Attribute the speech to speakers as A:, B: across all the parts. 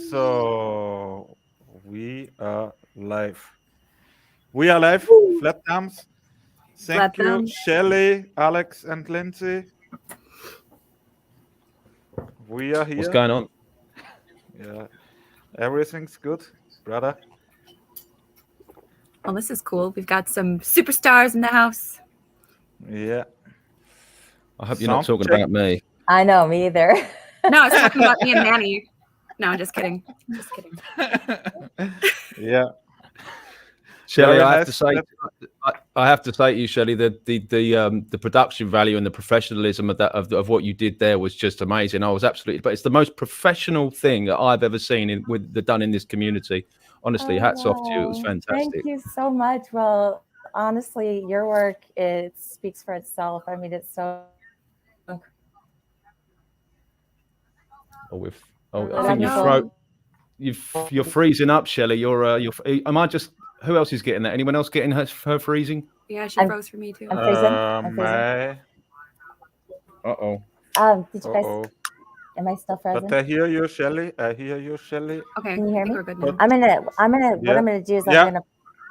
A: So we are live. We are live. Flat thumbs. Thank
B: Flat
A: you,
B: thumbs.
A: Shelley, Alex, and Lindsay. We are
C: What's
A: here.
C: going on?
A: Yeah, everything's good, brother.
B: Well, this is cool. We've got some superstars in the house.
A: Yeah.
C: I hope you're not
A: Sound
C: talking
A: check.
C: about me.
D: I know, me either.
B: No, I was talking about me and Manny. No, I'm just kidding. Just kidding.
A: Yeah.
C: Shelley,
A: Very
C: I have
A: nice.
C: to say, I have to say to you, Shelley, the production value and the professionalism of what you did there was just amazing. I was absolutely, but it's the most professional thing that I've ever seen done in this community. Honestly, hats off to you. It was
D: Thank
C: fantastic.
D: you so much. Well, honestly, your work, it speaks for itself. I mean, it's so
C: I think
B: no.
C: you're freezing up, Shelley. Am I just? Who else is getting that? Anyone else getting her freezing?
B: Yeah, she froze for me too.
D: I'm freezing. I'm freezing.
C: Uh-oh.
D: Did you guys? Am I still frozen?
A: But I hear you, Shelley. I hear you, Shelley.
B: Okay,
D: Can you hear
B: I think
D: me?
B: we're good now.
D: I'm gonna. What
A: Yeah.
D: I'm gonna do is
A: Yeah.
D: I'm gonna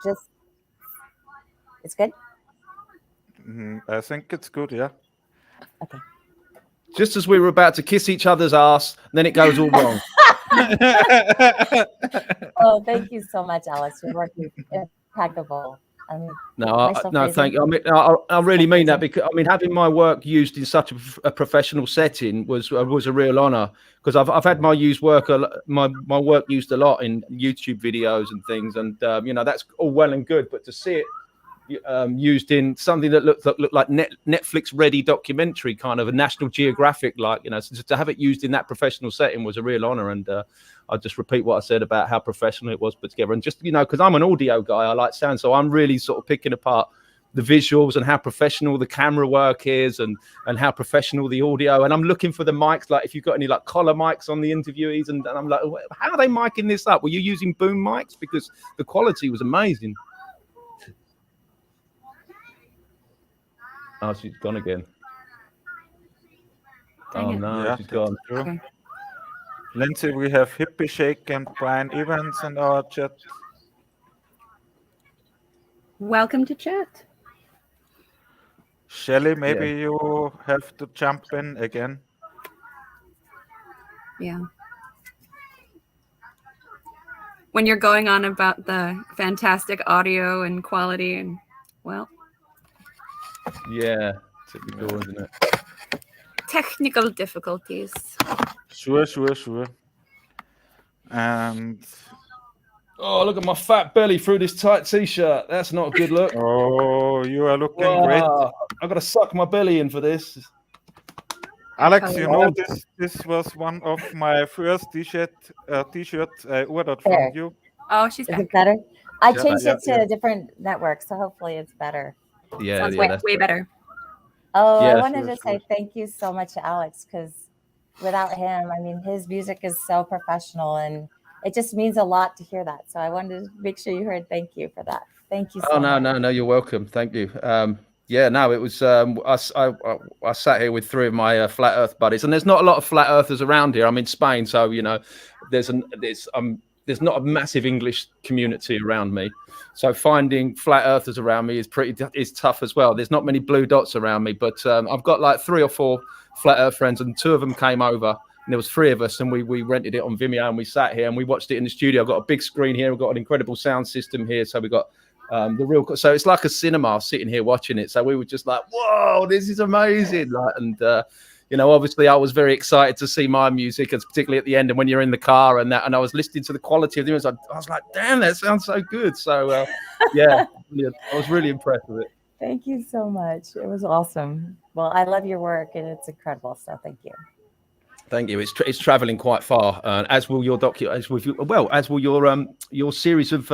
D: just. It's good.
A: I think it's good. Yeah.
D: Okay.
C: Just as we were about to kiss each other's ass, then it goes all wrong.
D: Oh, thank you so much, Alex. Your work is impeccable. I mean,
C: No, thank you. I mean, I really mean that, because I mean, having my work used in such a professional setting was a real honor, because I've had my work used a lot in YouTube videos and things, and that's all well and good, but to see it used in something that looked like Netflix ready documentary, kind of a National Geographic, so to have it used in that professional setting was a real honor. And I'll just repeat what I said about how professional it was put together. And just, because I'm an audio guy, I like sound, so I'm really sort of picking apart the visuals and how professional the camera work is, and how professional the audio. And I'm looking for the mics, like if you've got any like collar mics on the interviewees, and I'm like, how are they micing this up? Were you using boom mics? Because the quality was amazing. Oh, she's gone again.
B: Dang it.
C: No,
A: Yeah,
C: she's gone.
B: Okay.
A: Lindsay, we have Hippie Shake and Brian Evans in our chat.
B: Welcome to chat.
A: Shelley, maybe you have to jump in again.
B: Yeah. When you're going on about the fantastic audio and quality, and well,
C: Yeah, typical, isn't it?
B: technical difficulties.
A: Sure. And
C: Oh, look at my fat belly through this tight t-shirt. That's not a good look.
A: oh, you are looking great.
C: I've got to suck my belly in for this.
A: Alex, this was one of my first t-shirts I ordered from you.
B: Oh, she's
D: is
B: back.
D: it better? I
A: Yeah,
D: changed it to
A: yeah.
D: a different network, so hopefully it's better.
C: Yeah,
B: Sounds
C: yeah,
B: way better.
D: Oh,
C: Yeah,
D: I wanted
A: sure,
D: to say thank you so much to Alex, because without him, I mean, his music is so professional, and it just means a lot to hear that. So I wanted to make sure you heard thank you for that. Thank you so much.
C: No, you're welcome. Thank you. It was. I sat here with three of my flat Earth buddies, and there's not a lot of flat Earthers around here. I'm in Spain, so there's not a massive English community around me. So finding flat Earthers around me is tough as well. There's not many blue dots around me, but I've got like 3 or 4 flat Earth friends, and 2 of them came over. And there was 3 of us, and we rented it on Vimeo, and we sat here and we watched it in the studio. I've got a big screen here. We've got an incredible sound system here. So we got so it's like a cinema sitting here watching it. So we were just like, whoa, this is amazing. Obviously I was very excited to see my music, and particularly at the end, and when you're in the car and I was listening to the quality of the music, I was like, damn, that sounds so good. So I was really impressed with it.
D: Thank you so much. It was awesome. Well, I love your work, and it's incredible. So thank you.
C: Thank you. It's traveling quite far, as will your your series of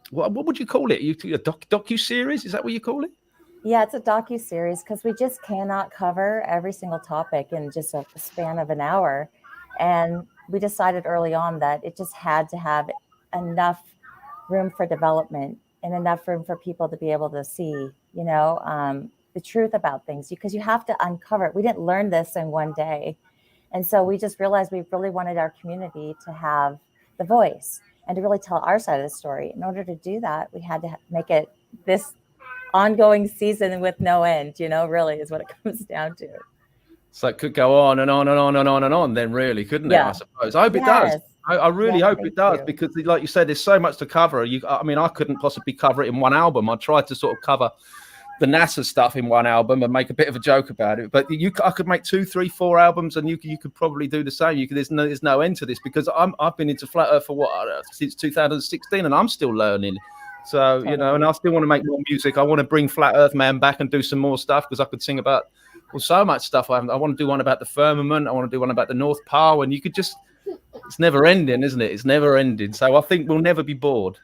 C: what would you call it? A docu series? Is that what you call it?
D: Yeah, it's a docu-series, because we just cannot cover every single topic in just a span of an hour. And we decided early on that it just had to have enough room for development and enough room for people to be able to see, the truth about things, because you have to uncover it. We didn't learn this in one day. And so we just realized we really wanted our community to have the voice and to really tell our side of the story. In order to do that, we had to make it this ongoing season with no end, really is what it comes down to.
C: So it could go on and on and on and on and on then, really, couldn't it, I suppose? I hope it does. I really hope it does, because like you said, there's so much to cover. I mean, I couldn't possibly cover it in one album. I tried to sort of cover the NASA stuff in one album and make a bit of a joke about it. But I could make 2, 3, 4 albums, and you could probably do the same. There's no end to this, because I've been into Flat Earth for since 2016, and I'm still learning. So, and I still want to make more music. I want to bring Flat Earth Man back and do some more stuff, because I could sing about so much stuff. I want to do one about the firmament. I want to do one about the North Pole, and you could just, it's never ending, isn't it? It's never ending. So I think we'll never be bored.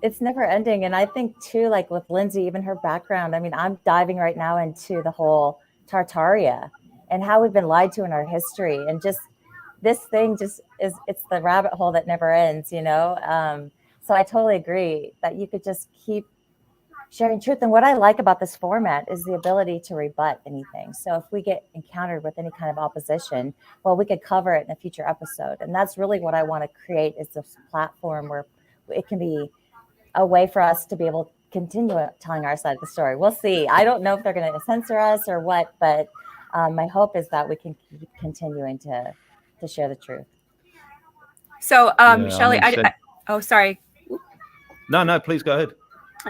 D: It's never ending. And I think too, like with Lindsay, even her background, I mean, I'm diving right now into the whole Tartaria and how we've been lied to in our history. And just this thing it's the rabbit hole that never ends, So I totally agree that you could just keep sharing truth. And what I like about this format is the ability to rebut anything. So if we get encountered with any kind of opposition, well, we could cover it in a future episode. And that's really what I want to create, is this platform where it can be a way for us to be able to continue telling our side of the story. We'll see. I don't know if they're going to censor us or what, but my hope is that we can keep continuing to share the truth.
B: So, Shelley, oh, sorry.
C: No, please go ahead.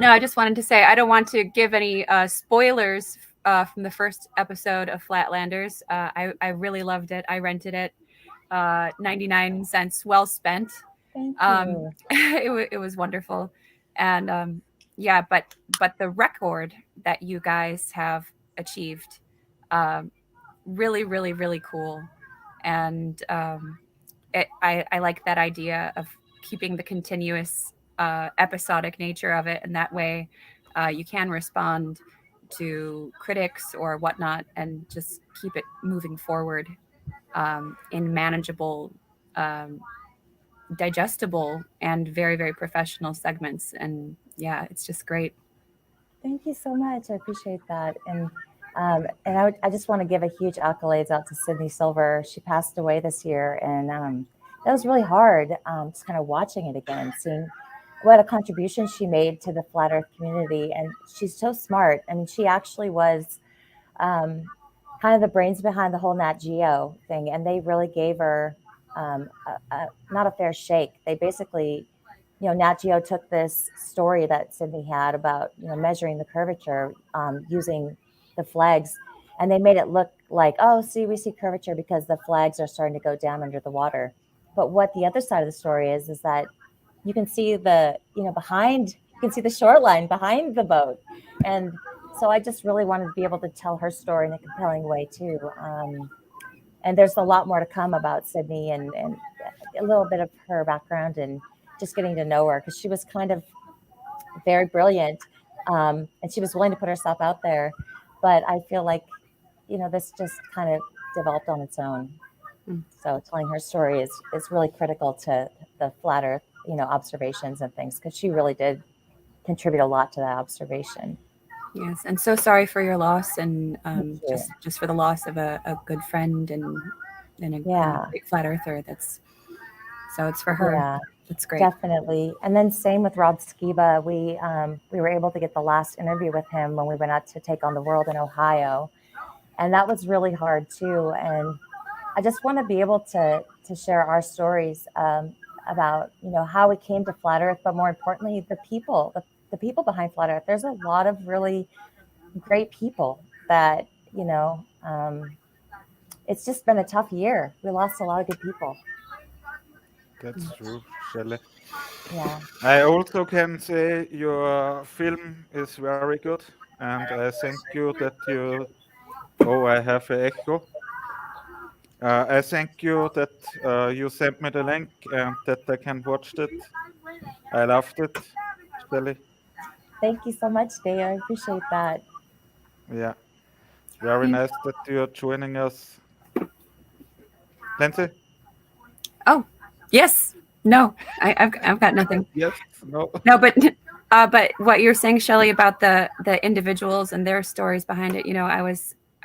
B: No, I just wanted to say, I don't want to give any spoilers from the first episode of Flatlanders. I really loved it. I rented it. 99 cents well spent.
D: Thank you.
B: It was wonderful. And yeah, but the record that you guys have achieved, really, really, really cool. And I like that idea of keeping the continuous episodic nature of it, and that way you can respond to critics or whatnot and just keep it moving forward in manageable, digestible, and very, very professional segments. And yeah, it's just great.
D: Thank you so much. I appreciate that. And I just want to give a huge accolades out to Sydney Silver. She passed away this year, and that was really hard, just kind of watching it again, seeing what a contribution she made to the Flat Earth community. And she's so smart. I mean, she actually was kind of the brains behind the whole Nat Geo thing. And they really gave her not a fair shake. They basically, Nat Geo took this story that Sydney had about, measuring the curvature using the flags, and they made it look like, oh, see, we see curvature because the flags are starting to go down under the water. But what the other side of the story is that you can see the, behind, you can see the shoreline behind the boat. And so I just really wanted to be able to tell her story in a compelling way too. And there's a lot more to come about Sydney and a little bit of her background and just getting to know her, because she was kind of very brilliant, and she was willing to put herself out there. But I feel like, this just kind of developed on its own. So telling her story is really critical to the Flat Earth, observations and things, because she really did contribute a lot to that observation.
B: Yes, and so sorry for your loss, and just for the loss of a good friend and a great Flat Earther. So it's for her.
D: Yeah,
B: that's great.
D: Definitely. And then same with Rob Skiba. We were able to get the last interview with him when we went out to take on the world in Ohio, and that was really hard too. And I just want to be able to share our stories about how we came to Flat Earth, but more importantly, the people behind Flat Earth. There's a lot of really great people that it's just been a tough year. We lost a lot of good people.
A: That's true, Shelley.
D: Yeah.
A: I also can say your film is very good, and I thank you that you. Oh, I have an echo. I thank you that you sent me the link and that I can watch it. I loved it, Shelley.
D: Thank you so much, Dave. I appreciate that.
A: Yeah, very nice that you're joining us. Lindsay?
B: Oh, yes. No, I've got nothing.
A: Yes. No.
B: No, but what you're saying, Shelley, about the individuals and their stories behind it. I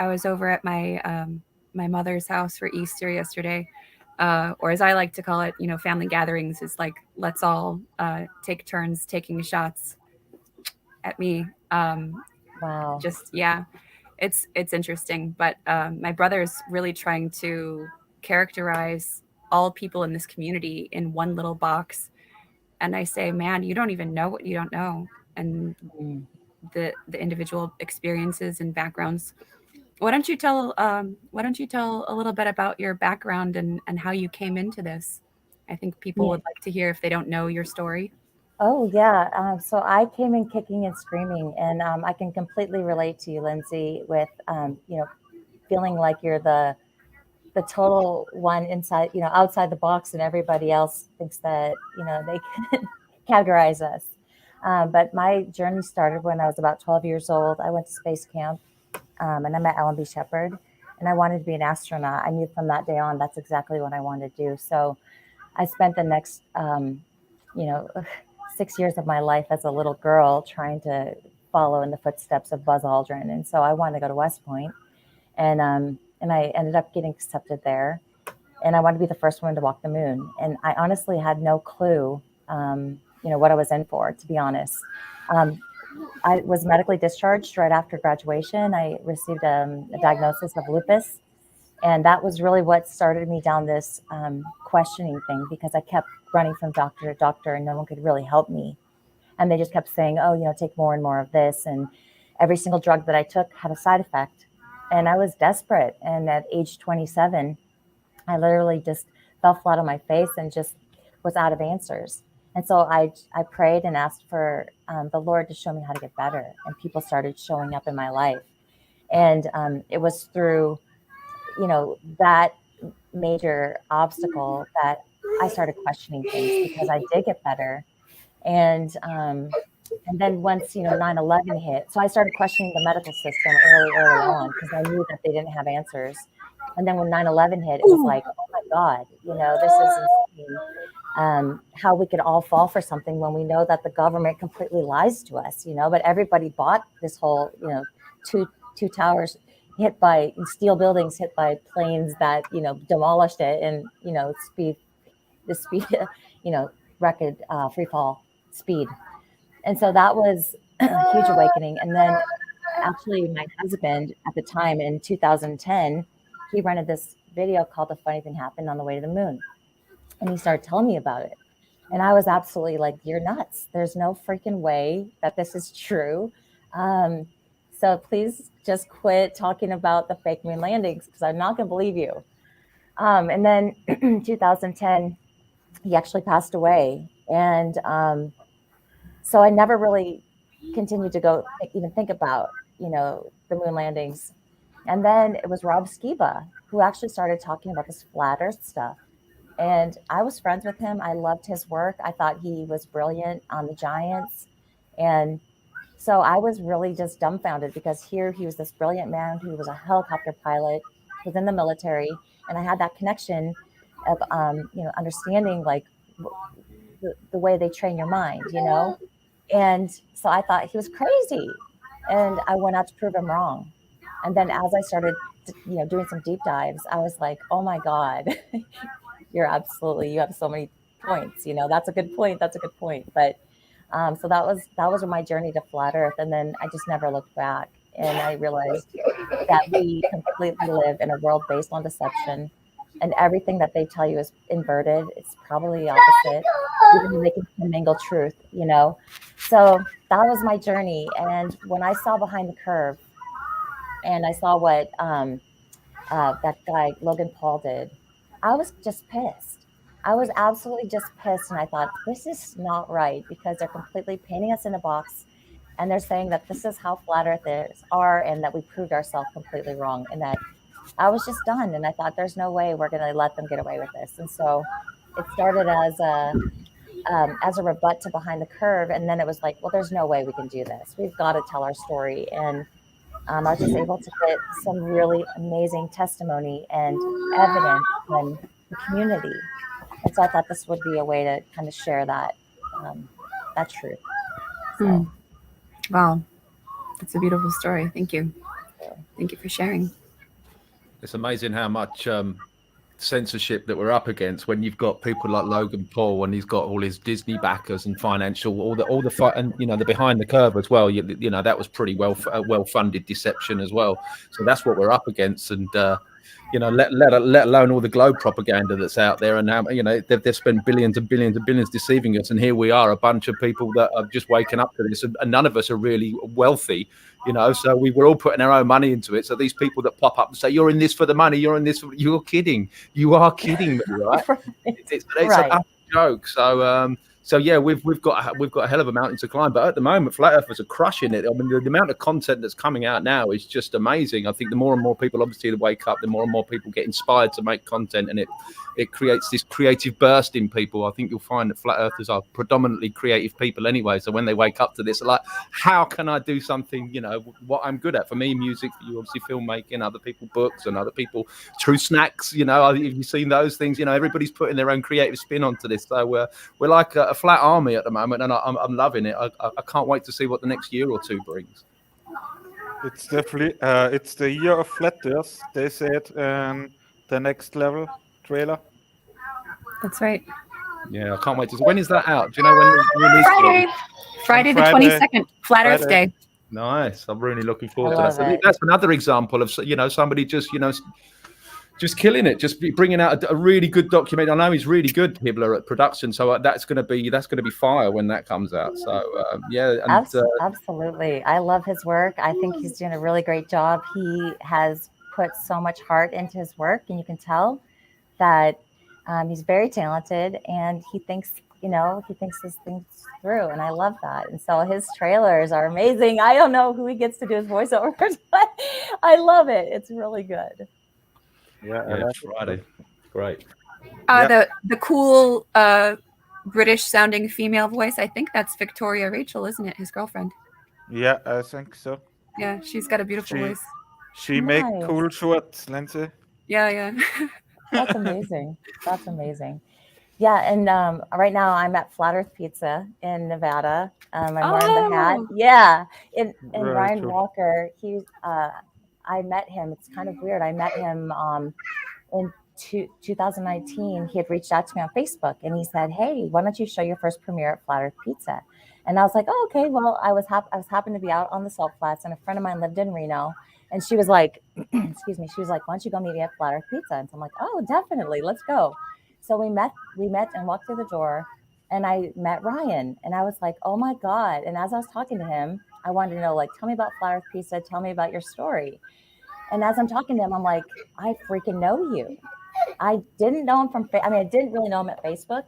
B: was over at my my mother's house for Easter yesterday, or as I like to call it, family gatherings is like, let's all take turns taking shots at me.
D: Wow.
B: Just, yeah, it's interesting. But my brother's really trying to characterize all people in this community in one little box. And I say, man, you don't even know what you don't know. And
D: Mm.
B: the individual experiences and backgrounds. Why don't you tell a little bit about your background and how you came into this? I think people
D: Yeah.
B: would like to hear if they don't know your story.
D: Oh yeah. So I came in kicking and screaming, and I can completely relate to you, Lindsay, with feeling like you're the total one inside, outside the box, and everybody else thinks that they can categorize us. But my journey started when I was about 12 years old. I went to space camp, and I met Alan B. Shepard, and I wanted to be an astronaut. I knew from that day on that's exactly what I wanted to do. So I spent the next, you know, 6 years of my life as a little girl trying to follow in the footsteps of Buzz Aldrin. And so I wanted to go to West Point, and I ended up getting accepted there. And I wanted to be the first one to walk the moon. And I honestly had no clue, what I was in for, to be honest. I was medically discharged right after graduation. I received a diagnosis of lupus. And that was really what started me down this questioning thing, because I kept running from doctor to doctor and no one could really help me. And they just kept saying, oh, take more and more of this. And every single drug that I took had a side effect. And I was desperate. And at age 27, I literally just fell flat on my face and just was out of answers. And so I prayed and asked for the Lord to show me how to get better. And people started showing up in my life. And it was through, that major obstacle that I started questioning things, because I did get better. And then once 9/11 hit, so I started questioning the medical system early on, because I knew that they didn't have answers. And then when 9/11 hit, it was like, oh my God, this is insane. How we could all fall for something when we know that the government completely lies to us, but everybody bought this whole, two towers hit by steel buildings, hit by planes that, demolished it, and, the speed, record free fall speed. And so that was a huge awakening. And then actually my husband at the time in 2010, he rented this video called The Funny Thing Happened on the Way to the Moon. And he started telling me about it. And I was absolutely like, you're nuts. There's no freaking way that this is true. So please just quit talking about the fake moon landings, because I'm not going to believe you. And then in 2010, he actually passed away. And so I never really continued to go even think about, the moon landings. And then it was Rob Skiba who actually started talking about this flat earth stuff. And I was friends with him. I loved his work. I thought he was brilliant on the Giants. And so I was really just dumbfounded, because here he was this brilliant man who was a helicopter pilot, was in the military. And I had that connection of, understanding like the way they train your mind, And so I thought he was crazy. And I went out to prove him wrong. And then as I started, doing some deep dives, I was like, oh my God, you have so many points, that's a good point. That's a good point. But so that was my journey to flat earth. And then I just never looked back. And I realized that we completely live in a world based on deception, and everything that they tell you is inverted. It's probably the opposite, even though they can commingle truth, So that was my journey. And when I saw Behind the Curve, and I saw what that guy Logan Paul did, I was just pissed. I was absolutely just pissed, and I thought, this is not right, because they're completely painting us in a box, and they're saying that this is how flat earthers are, and that we proved ourselves completely wrong, and that I was just done. And I thought, there's no way we're going to let them get away with this. And so it started as a rebut to Behind the Curve. And then it was like, well, there's no way we can do this. We've got to tell our story. And I was just able to get some really amazing testimony and evidence from the community. And so I thought this would be a way to kind of share that truth. So.
B: Wow. That's a beautiful story. Thank you. Thank you for sharing.
C: It's amazing how much censorship that we're up against when you've got people like Logan Paul and he's got all his Disney backers and financial all the fight and the behind the curve as well. You know that was pretty well funded deception as well. So that's what we're up against, and let alone all the globe propaganda that's out there. And now they've spent billions and billions and billions deceiving us, and here we are, a bunch of people that are just waking up to this, and none of us are really wealthy. So we were all putting our own money into it. So these people that pop up and say, you're in this for the money, you're in this, you're kidding. You are kidding me, right? It's
D: Right.
C: a joke. So yeah, we've got a hell of a mountain to climb. But at the moment, flat earthers are crushing it. I mean, the amount of content that's coming out now is just amazing. I think the more and more people obviously wake up, the more and more people get inspired to make content, and it creates this creative burst in people. I think you'll find that flat earthers are predominantly creative people anyway. So when they wake up to this, they're like, how can I do something, what I'm good at? For me, music, for you, obviously filmmaking, other people, books, and other people, true snacks, have you seen those things? Everybody's putting their own creative spin onto this. So we're like a flat army at the moment, and I'm loving it. I can't wait to see what the next year or two brings.
A: It's definitely it's the year of flat earth, they said in the next level trailer.
B: That's right.
C: Yeah, I can't wait to see. When is that out? Do you know when the release is?
B: Friday the
A: Friday.
B: 22nd, Flat Earth Day.
C: Nice. I'm really looking forward
D: I
C: to
D: love
C: that. So
D: it.
C: that's another example of somebody just killing it, just bringing out a really good documentary. I know he's really good, Hibbler, at production, so that's going to be fire when that comes out. So yeah, and,
D: Absolutely. I love his work. I think he's doing a really great job. He has put so much heart into his work, and you can tell that he's very talented, and he thinks his things through, and I love that. And so his trailers are amazing. I don't know who he gets to do his voiceovers, but I love it. It's really good.
A: Yeah,
C: Friday. Great.
B: The cool British sounding female voice, I think that's Victoria Rachel, isn't it? His girlfriend.
A: Yeah, I think so.
B: Yeah, she's got a beautiful voice.
A: She
D: Nice.
A: make cool shorts, Lindsay.
B: Yeah.
D: That's amazing. That's amazing. Yeah, and right now I'm at Flat Earth Pizza in Nevada. I'm wearing the hat. Yeah, and
A: Very
D: Ryan
A: cool.
D: Walker, I met him. It's kind of weird. I met him in 2019. He had reached out to me on Facebook, and he said, "Hey, why don't you show your first premiere at Flat Earth Pizza?" And I was like, "Oh, okay." Well, I was happened to be out on the Salt Flats, and a friend of mine lived in Reno, and she was like, "Excuse me," she was like, "Why don't you go meet me at Flat Earth Pizza?" And so I'm like, "Oh, definitely, let's go." So we met and walked through the door, and I met Ryan, and I was like, "Oh my God." And as I was talking to him, I wanted to know, like, tell me about Flat Earth Pizza, tell me about your story. And as I'm talking to him, I'm like, I freaking know you. I didn't know him I didn't really know him at Facebook,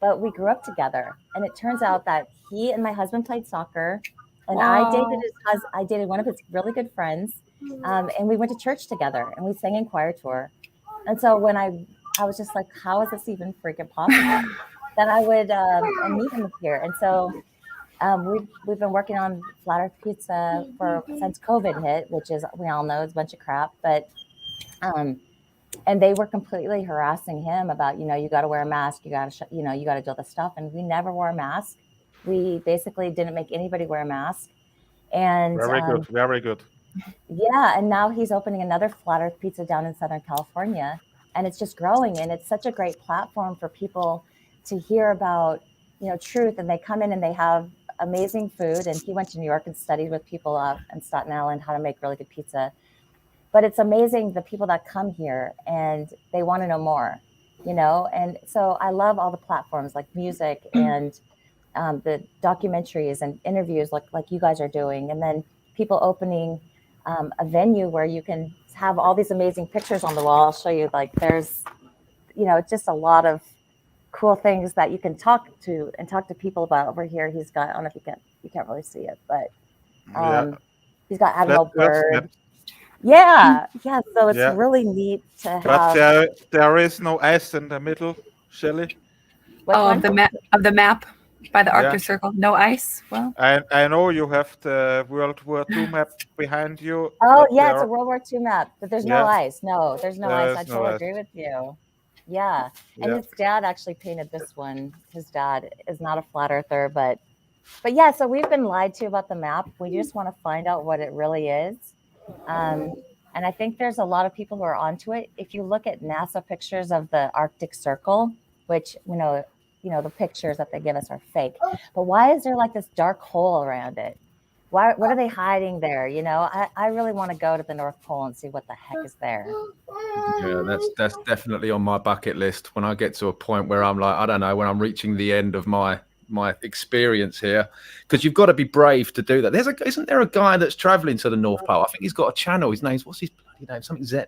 D: but we grew up together. And it turns out that he and my husband played soccer, and
B: Wow.
D: I dated one of his really good friends, and we went to church together, and we sang in choir tour. And so when I was just like, how is this even freaking possible? That I would meet him here. And so we've been working on Flat Earth Pizza since COVID hit, which is, we all know, is a bunch of crap. But and they were completely harassing him about, you got to wear a mask, you got to you got to do all this stuff, and we never wore a mask. We basically didn't make anybody wear a mask. And
A: Very good.
D: Yeah, and now he's opening another Flat Earth Pizza down in Southern California, and it's just growing, and it's such a great platform for people to hear about, truth. And they come in and they have amazing food. And he went to New York and studied with people up in Staten Island how to make really good pizza. But it's amazing the people that come here and they want to know more, And so I love all the platforms like music and the documentaries and interviews like you guys are doing, and then people opening a venue where you can have all these amazing pictures on the wall. I'll show you, like, there's, just a lot of cool things that you can talk to people about over here. He's got, I don't know if you can't really see it, but he's got Admiral Byrd. Yeah. So it's really neat to have.
A: But there is no ice in the middle, Shelley.
B: Of the map by the Arctic Circle. No ice. Well,
A: I know you have the World War II map behind you.
D: Oh yeah, it's a World War II map, but there's no ice. No, there's no ice. I totally agree with you. Yeah, and his dad actually painted this one. His dad is not a flat earther, but yeah. So we've been lied to about the map. We just want to find out what it really is. And I think there's a lot of people who are onto it. If you look at NASA pictures of the Arctic Circle, which, the pictures that they give us are fake. But why is there like this dark hole around it? What are they hiding there? I really want to go to the North Pole and see what the heck is there.
C: Yeah, that's definitely on my bucket list when I get to a point where I'm like, I don't know, when I'm reaching the end of my experience here, because you've got to be brave to do that. Isn't there a guy that's traveling to the North Pole? I think he's got a channel. His name's, what's his bloody name? Something Z.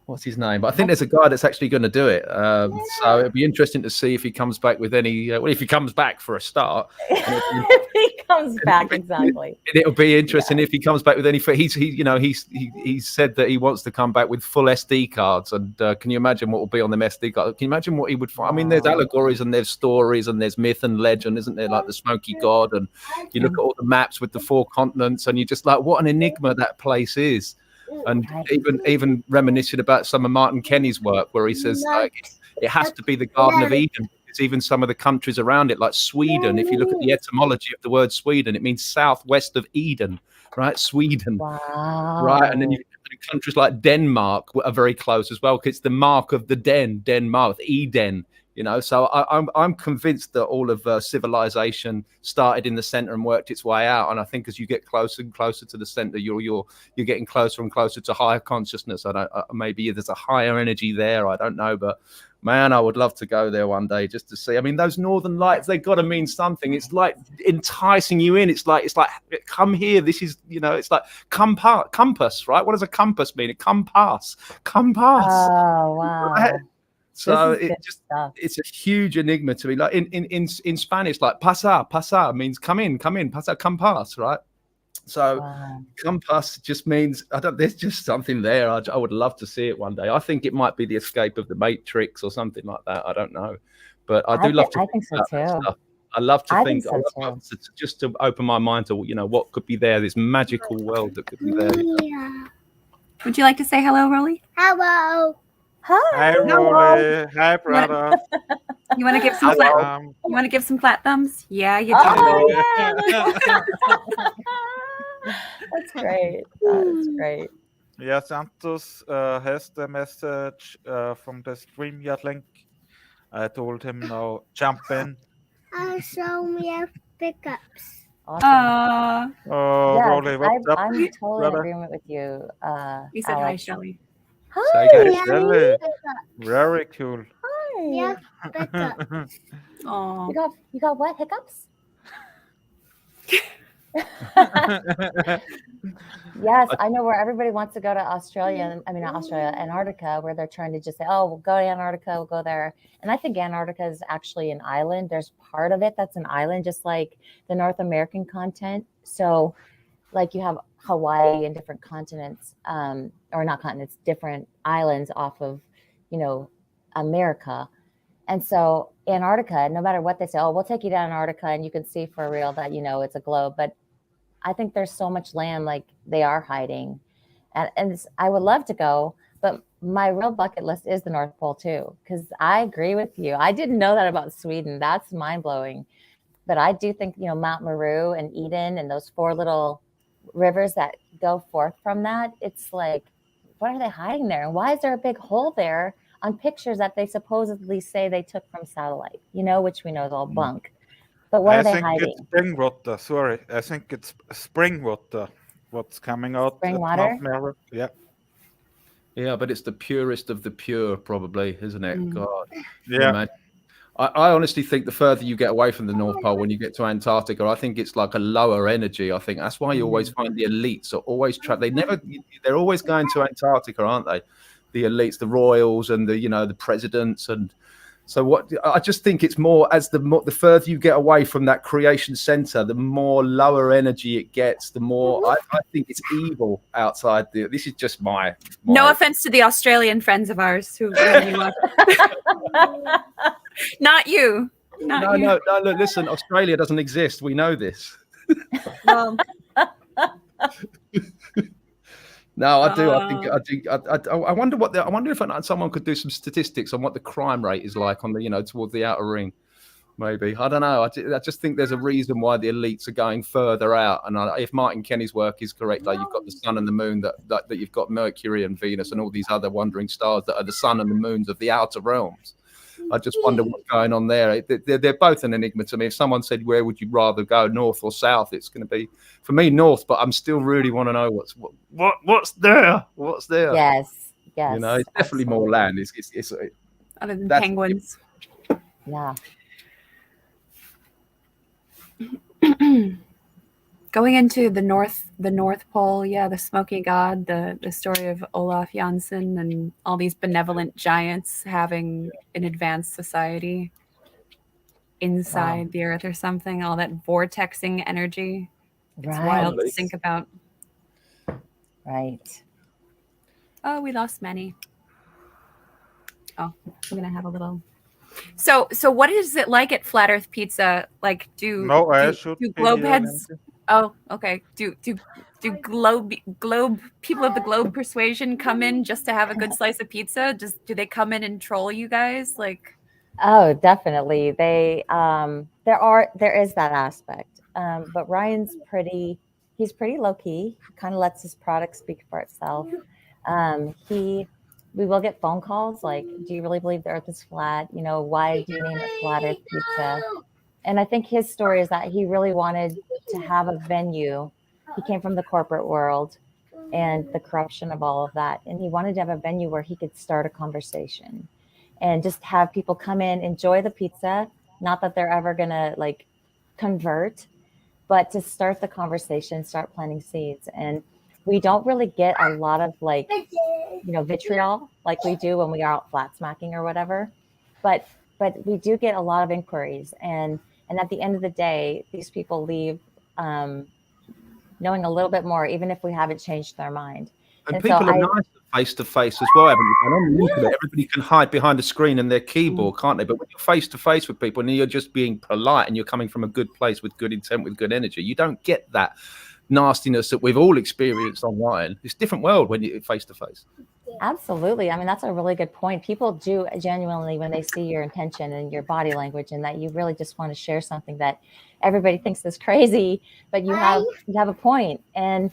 C: What's his name? But I think there's a guy that's actually going to do it. So it'd be interesting to see if he comes back with any. If he comes back for a start.
D: If he comes back, exactly.
C: It'll be interesting if he comes back with any. He's said that he wants to come back with full SD cards. And can you imagine what will be on them SD cards? Can you imagine what he would find? I mean, there's allegories and there's stories and there's myth and legend, isn't there? Like the Smoky God, and you look at all the maps with the 4 continents, and you're just like, what an enigma that place is. And even reminiscent about some of Martin Kenny's work, where he says like it has to be the Garden of Eden. It's even some of the countries around it, like Sweden. If you look at the etymology of the word Sweden, it means southwest of Eden, right? Sweden,
D: wow.
C: Right? And then you countries like Denmark are very close as well, because it's the mark of the Denmark, Eden. So I'm convinced that all of civilization started in the center and worked its way out. And I think as you get closer and closer to the center, you're getting closer and closer to higher consciousness. Maybe there's a higher energy there. I don't know, but man, I would love to go there one day just to see. I mean, those northern lights, they got to mean something. It's like enticing you in. It's like come here. This is, it's like compass, right? What does a compass mean? A compass.
D: Oh, wow.
C: Right? So it's a huge enigma to me. Like in Spanish, like pasar means come in, pasar, come pass, right? So come pass just means there's just something there. I would love to see it one day. I think it might be the escape of the Matrix or something like that. I don't know, but I love to.
D: I think so too.
C: I love to think.
D: So
C: just to open my mind to what could be there. This magical world that could be there.
B: Would you like to say hello, Rolly?
E: Hello.
A: Hi, Rolly. Hi, brother.
B: You want to give some you want to give some flat thumbs? Yeah, you do.
D: That's great. That's great.
A: Yeah, Santos has the message from the StreamYard link. I told him now jump in.
E: Show me your pickups.
D: Awesome.
A: Oh,
D: yes,
A: Rolly, what's up?
D: I'm totally
A: brother?
D: in agreement with you.
B: He said hi, Shelley.
D: Hi.
A: Hey, Shelley. Very cool.
D: Hi.
E: Yeah, pickups.
B: Oh.
D: You got what? Hiccups? Yes, I know where everybody wants to go to Australia. I mean, not Australia, Antarctica, where they're trying to just say, oh, we'll go to Antarctica, we'll go there. And I think Antarctica is actually an island. There's part of it that's an island, just like the North American continent. So like you have Hawaii and different continents, or not continents, different islands off of, America. And so Antarctica, no matter what they say, oh, we'll take you to Antarctica and you can see for real that, it's a globe. But I think there's so much land like they are hiding. And I would love to go, but my real bucket list is the North Pole too, because I agree with you. I didn't know that about Sweden. That's mind blowing. But I do think, Mount Meru and Eden and those 4 little rivers that go forth from that, it's like, what are they hiding there? And why is there a big hole there on pictures that they supposedly say they took from satellite, which we know is all bunk. But what are they hiding? I think
A: it's spring water. Sorry. I think it's spring water. What's coming out?
D: Spring water?
A: Yeah.
C: Yeah, but it's the purest of the pure, probably, isn't it? God.
A: Yeah.
C: I honestly think the further you get away from the North Pole, when you get to Antarctica, I think it's like a lower energy. I think that's why you always find the elites are always trapped. They're always going to Antarctica, aren't they? The elites, the royals, and the presidents, and so I just think it's more as the further you get away from that creation center, the more lower energy it gets. The more I think it's evil outside. This is just my.
B: No offense to the Australian friends of ours who really watch. Not you.
C: No. Look, listen, Australia doesn't exist. We know this.
B: Well.
C: No, I do. I wonder I wonder if someone could do some statistics on what the crime rate is like on the, towards the outer ring. Maybe. I don't know. I just think there's a reason why the elites are going further out. And if Martin Kenny's work is correct, like you've got the sun and the moon, that you've got Mercury and Venus and all these other wandering stars that are the sun and the moons of the outer realms. I just wonder what's going on there. They're both an enigma to me. If someone said, where would you rather go, north or south? It's going to be, for me, north. But I'm still really want to know what's there. What's there?
D: Yes. Yes.
C: You know, it's definitely more land. It's
B: Other than penguins.
D: Yeah.
B: Going into the North Pole, yeah, the smoky god, the story of Olaf Janssen and all these benevolent giants having an advanced society inside the earth or something, all that vortexing energy. It's wild to think about.
D: Right.
B: Oh, we lost many. Oh, we're gonna have a little. So what is it like at Flat Earth Pizza? Like, do globe heads? Oh, okay. Do globe people of the globe persuasion come in just to have a good slice of pizza? Do they come in and troll you guys? Like,
D: oh, definitely. There is that aspect. But Ryan's he's pretty low key. Kind of lets his product speak for itself. We will get phone calls like, do you really believe the earth is flat? You know, why do you name it Flat Earth Pizza? And I think his story is that he really wanted to have a venue. He came from the corporate world and the corruption of all of that. And he wanted to have a venue where he could start a conversation and just have people come in, enjoy the pizza. Not that they're ever going to like convert, but to start the conversation, start planting seeds. And we don't really get a lot of like, you know, vitriol like we do when we are out flat smacking or whatever. But we do get a lot of inquiries. And at the end of the day, these people leave knowing a little bit more, even if we haven't changed their mind.
C: And people are nice face to face as well. On the internet, everybody can hide behind a screen and their keyboard, can't they? But when you're face to face with people and you're just being polite and you're coming from a good place with good intent, with good energy, you don't get that nastiness that we've all experienced online. It's a different world when you're face to face.
D: Absolutely. I mean, that's a really good point. People do genuinely, when they see your intention and your body language and that you really just want to share something that everybody thinks is crazy, but you have a point. And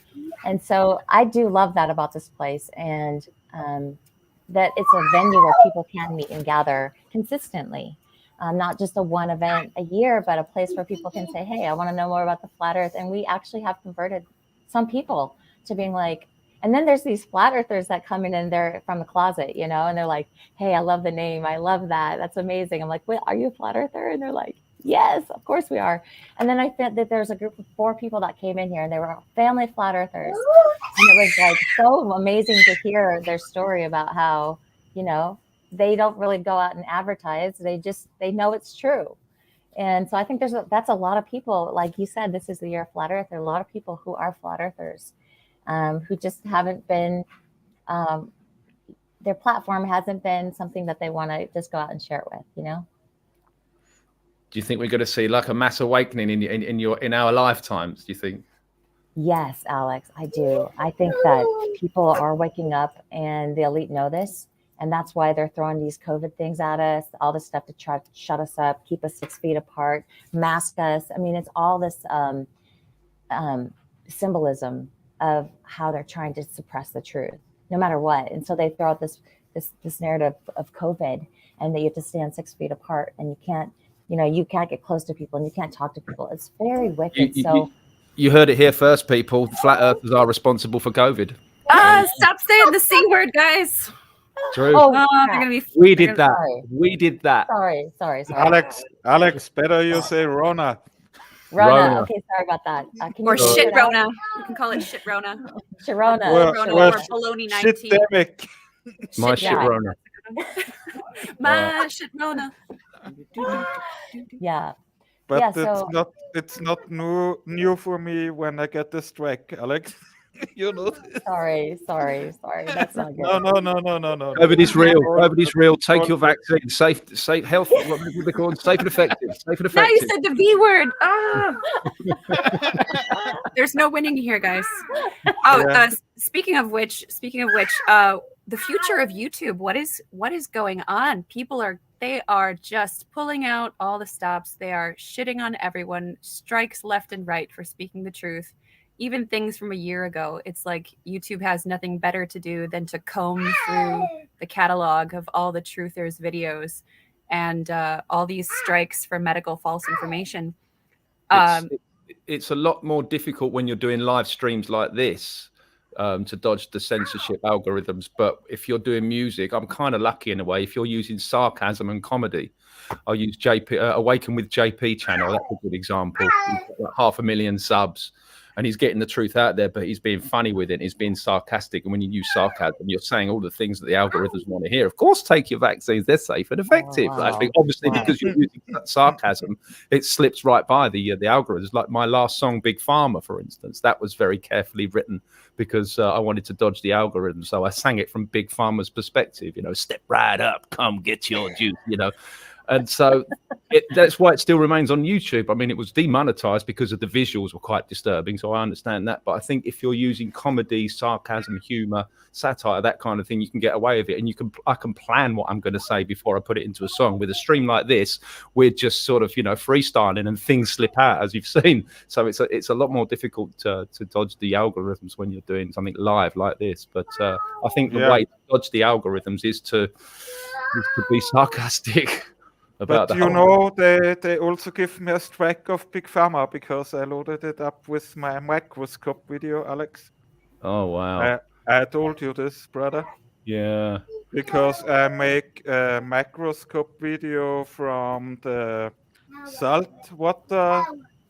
D: so I do love that about this place, and that it's a venue where people can meet and gather consistently. Not just a one event a year, but a place where people can say, hey, I want to know more about the flat earth. And we actually have converted some people to being like, and then there's these flat earthers that come in and they're from the closet, you know, and they're like, hey, I love the name. I love that. That's amazing. I'm like, wait, are you a flat earther? And they're like, yes, of course we are. And then I found that there's a group of 4 people that came in here and they were family flat earthers. And it was like so amazing to hear their story about how, you know, they don't really go out and advertise. They know it's true. And so I think that's a lot of people, like you said, this is the year of flat earth. There are a lot of people who are flat earthers, who just haven't been, their platform hasn't been something that they want to just go out and share it with, you know?
C: Do you think we're going to see like a mass awakening in our lifetimes? Do you think?
D: Yes, Alex, I do. I think that people are waking up and the elite know this. And that's why they're throwing these COVID things at us, all this stuff to try to shut us up, keep us 6 feet apart, mask us. I mean, it's all this symbolism of how they're trying to suppress the truth, no matter what. And so they throw out this narrative of COVID, and that you have to stand 6 feet apart, and you can't get close to people, and you can't talk to people. It's very wicked.
C: You heard it here first, people. Flat earthers are responsible for COVID.
B: Stop saying the C word, guys.
C: True.
D: Oh,
B: they're gonna be.
C: We did that.
D: Sorry.
C: We did that.
D: Sorry.
A: Alex, better you say Rona.
D: Rona. Okay, sorry about that.
B: Or shit Rona. You can call it shit Rona.
D: Sharona.
B: Or baloney 19.
A: Shit-demic.
C: My shit Rona.
B: My shit Rona.
D: Yeah.
A: But
D: Yeah,
A: it's not new for me when I get this track, Alex. You know.
D: Sorry. That's not good.
A: No.
C: COVID's real. COVID's real. Take your vaccine. Safe, health. What are they called? Safe and effective.
B: Now you said the V word. There's no winning here, guys. Oh,
A: Yeah.
B: Speaking of which, the future of YouTube. What is going on? They are just pulling out all the stops. They are shitting on everyone, strikes left and right for speaking the truth. Even things from a year ago, it's like YouTube has nothing better to do than to comb through the catalog of all the truthers' videos and all these strikes for medical false information.
C: It's a lot more difficult when you're doing live streams like this to dodge the censorship algorithms. But if you're doing music, I'm kind of lucky in a way. If you're using sarcasm and comedy, I'll use Awaken with JP channel. That's a good example. He's got like 500,000 subs. And he's getting the truth out there, but he's being funny with it. He's being sarcastic. And when you use sarcasm, you're saying all the things that the algorithms want to hear. Of course, take your vaccines. They're safe and effective.
D: Oh, wow.
C: Obviously, because you're using sarcasm, it slips right by the algorithms. Like my last song, Big Pharma, for instance, that was very carefully written because I wanted to dodge the algorithm. So I sang it from Big Pharma's perspective, step right up, come get your juice, And so that's why it still remains on YouTube. I mean, it was demonetized because of the visuals were quite disturbing. So I understand that. But I think if you're using comedy, sarcasm, humor, satire, that kind of thing, you can get away with it. And I can plan what I'm going to say before I put it into a song. With a stream like this, we're just sort of, freestyling and things slip out, as you've seen. So it's a lot more difficult to dodge the algorithms when you're doing something live like this. But I think the way to dodge the algorithms is to be sarcastic.
A: But they also give me a strike of Big Pharma because I loaded it up with my microscope video, Alex.
C: Oh, wow.
A: I told you this, brother.
C: Yeah.
A: Because I make a microscope video from the salt water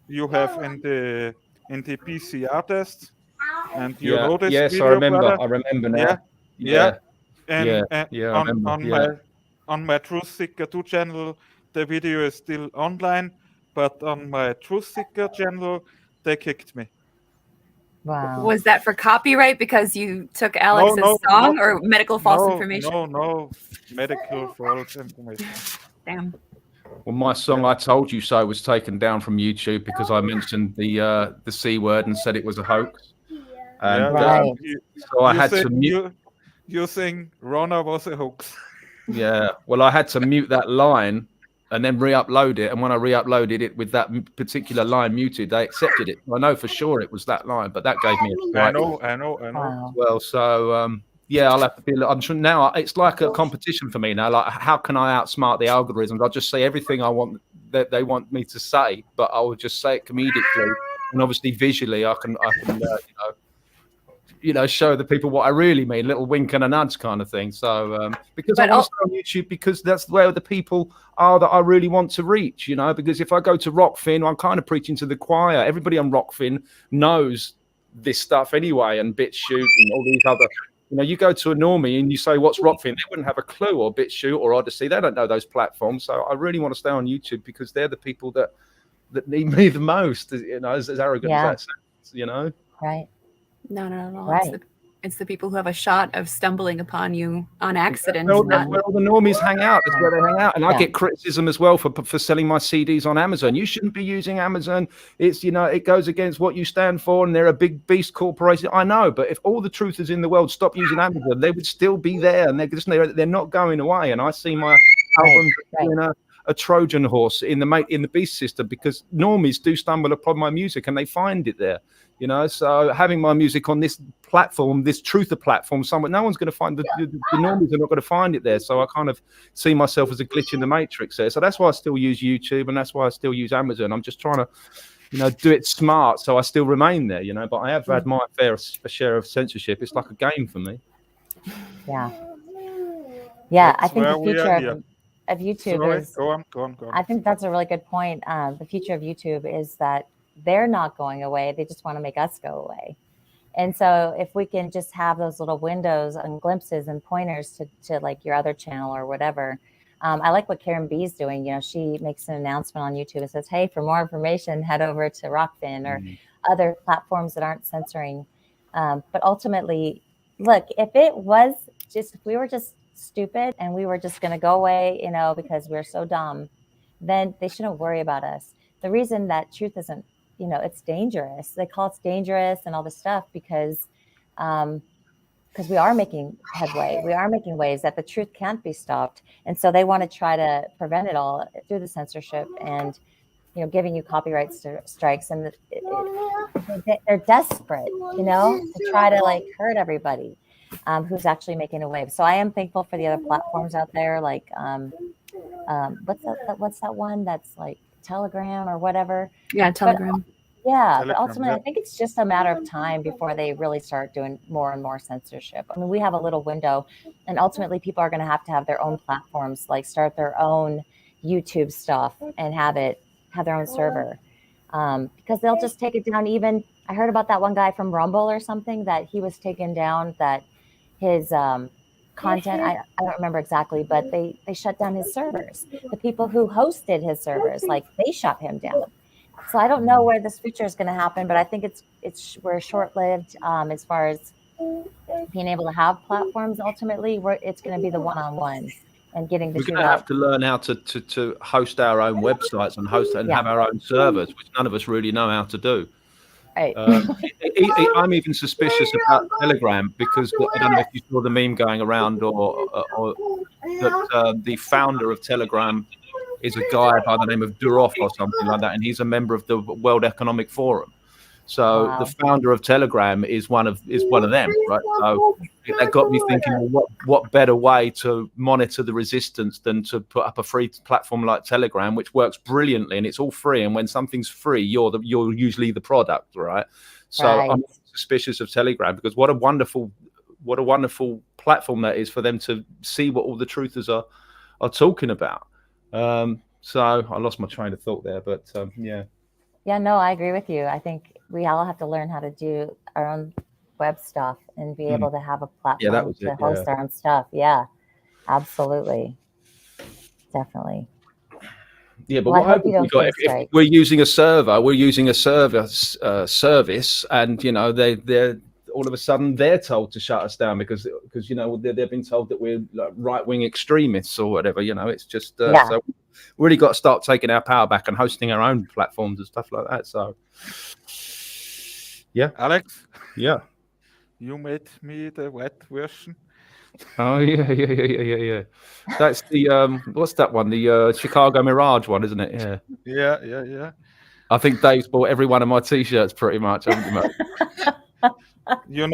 A: you have in the PCR test. And you know this
C: yes,
A: video,
C: I remember.
A: brother?
C: I remember now.
A: Yeah. On my Truth Seeker 2 channel, the video is still online, but on my Truth Seeker channel, they kicked me.
D: Wow.
B: Was that for copyright because you took Alex's song or medical false information?
A: No, medical false information.
B: Damn.
C: Well, my song "I Told You So" was taken down from YouTube because I mentioned the C word and said it was a hoax. And so I had to mute.
A: You think Rona was a hoax?
C: Yeah, well, I had to mute that line and then re-upload it. And when I re-uploaded it with that particular line muted, they accepted it. I know for sure it was that line, but that gave me a strike.
A: I know.
D: Wow.
C: Well, so I'll have to be. I'm sure now it's like a competition for me now. Like, how can I outsmart the algorithms? I'll just say everything I want that they want me to say, but I will just say it comedically and obviously visually. I can show the people what I really mean, little wink and a nudge kind of thing. So, because I want to stay on YouTube because that's where the people are that I really want to reach, because if I go to Rockfin, I'm kind of preaching to the choir. Everybody on Rockfin knows this stuff anyway, and BitChute and all these other, you go to a normie and you say, what's Rockfin? They wouldn't have a clue, or BitChute or Odyssey. They don't know those platforms. So I really want to stay on YouTube because they're the people that need me the most, as arrogant as that sounds,
D: Right.
B: No.
D: Right.
B: It's the people who have a shot of stumbling upon you on accident.
C: That's where all the normies hang out. That's where they hang out. And I get criticism as well for selling my CDs on Amazon. You shouldn't be using Amazon. It's, it goes against what you stand for, and they're a big beast corporation. I know, but if all the truthers in the world stop using Amazon, they would still be there, and they're not going away. And I see my album a Trojan horse in the beast system because normies do stumble upon my music and they find it there. So having my music on this platform, this truther platform, no one's going to find the normies are not going to find it there. So I kind of see myself as a glitch in the matrix there. So that's why I still use YouTube, and that's why I still use Amazon. I'm just trying to, do it smart so I still remain there. But I have had my fair share of censorship. It's like a game for me.
D: Yeah.
A: That's
D: I think the
A: where
D: future of YouTube is.
A: Go on.
D: I think that's a really good point. The future of YouTube is that they're not going away. They just want to make us go away. And so if we can just have those little windows and glimpses and pointers to like your other channel or whatever. I like what Karen B is doing. She makes an announcement on YouTube and says, hey, for more information, head over to Rockfin or other platforms that aren't censoring. But ultimately, look, if we were just stupid and we were just going to go away, because we're so dumb, then they shouldn't worry about us. The reason that truth isn't, it's dangerous. They call it dangerous and all this stuff because because we are making headway. We are making waves that the truth can't be stopped. And so they want to try to prevent it all through the censorship and, giving you copyright strikes. And they're desperate, to try to like hurt everybody who's actually making a wave. So I am thankful for the other platforms out there, like what's that one that's like Telegram or whatever.
B: Yeah, Telegram.
D: But ultimately, I think it's just a matter of time before they really start doing more and more censorship. I mean, we have a little window, and ultimately people are going to have their own platforms, like start their own YouTube stuff and have their own server, because they'll just take it down. Even I heard about that one guy from Rumble or something that he was taken down, that his content, I don't remember exactly, but they shut down his servers. The people who hosted his servers, like they shut him down. So I don't know where this future is going to happen, but I think we're short-lived as far as being able to have platforms. Ultimately, it's going to be the one-on-one and getting the
C: We're going to have to learn how to host our own websites and have our own servers, which none of us really know how to do.
D: Right.
C: I'm even suspicious about Telegram, because I don't know if you saw the meme going around, or that the founder of Telegram is a guy by the name of Durov or something like that, and he's a member of the World Economic Forum. So the founder of Telegram is one of them, right? So that got me thinking, well, what better way to monitor the resistance than to put up a free platform like Telegram, which works brilliantly and it's all free. And when something's free, you're usually the product, right? So I'm suspicious of Telegram, because what a wonderful platform that is for them to see what all the truthers are talking about. So I lost my train of thought there, but yeah.
D: Yeah, no, I agree with you. I think we all have to learn how to do our own web stuff and be able to have a platform to host our own stuff. Yeah, absolutely. Definitely.
C: Yeah, but what happens if we're using a server, service, and they're all of a sudden they're told to shut us down because they've been told that we're like right-wing extremists or whatever. It's just so we really got to start taking our power back and hosting our own platforms and stuff like that. So yeah,
A: Alex.
C: Yeah.
A: You made me the wet version.
C: Oh yeah. That's the what's that one? The Chicago Mirage one, isn't it? Yeah.
A: Yeah.
C: I think Dave's bought every one of my T-shirts pretty much, haven't you, mate?
A: You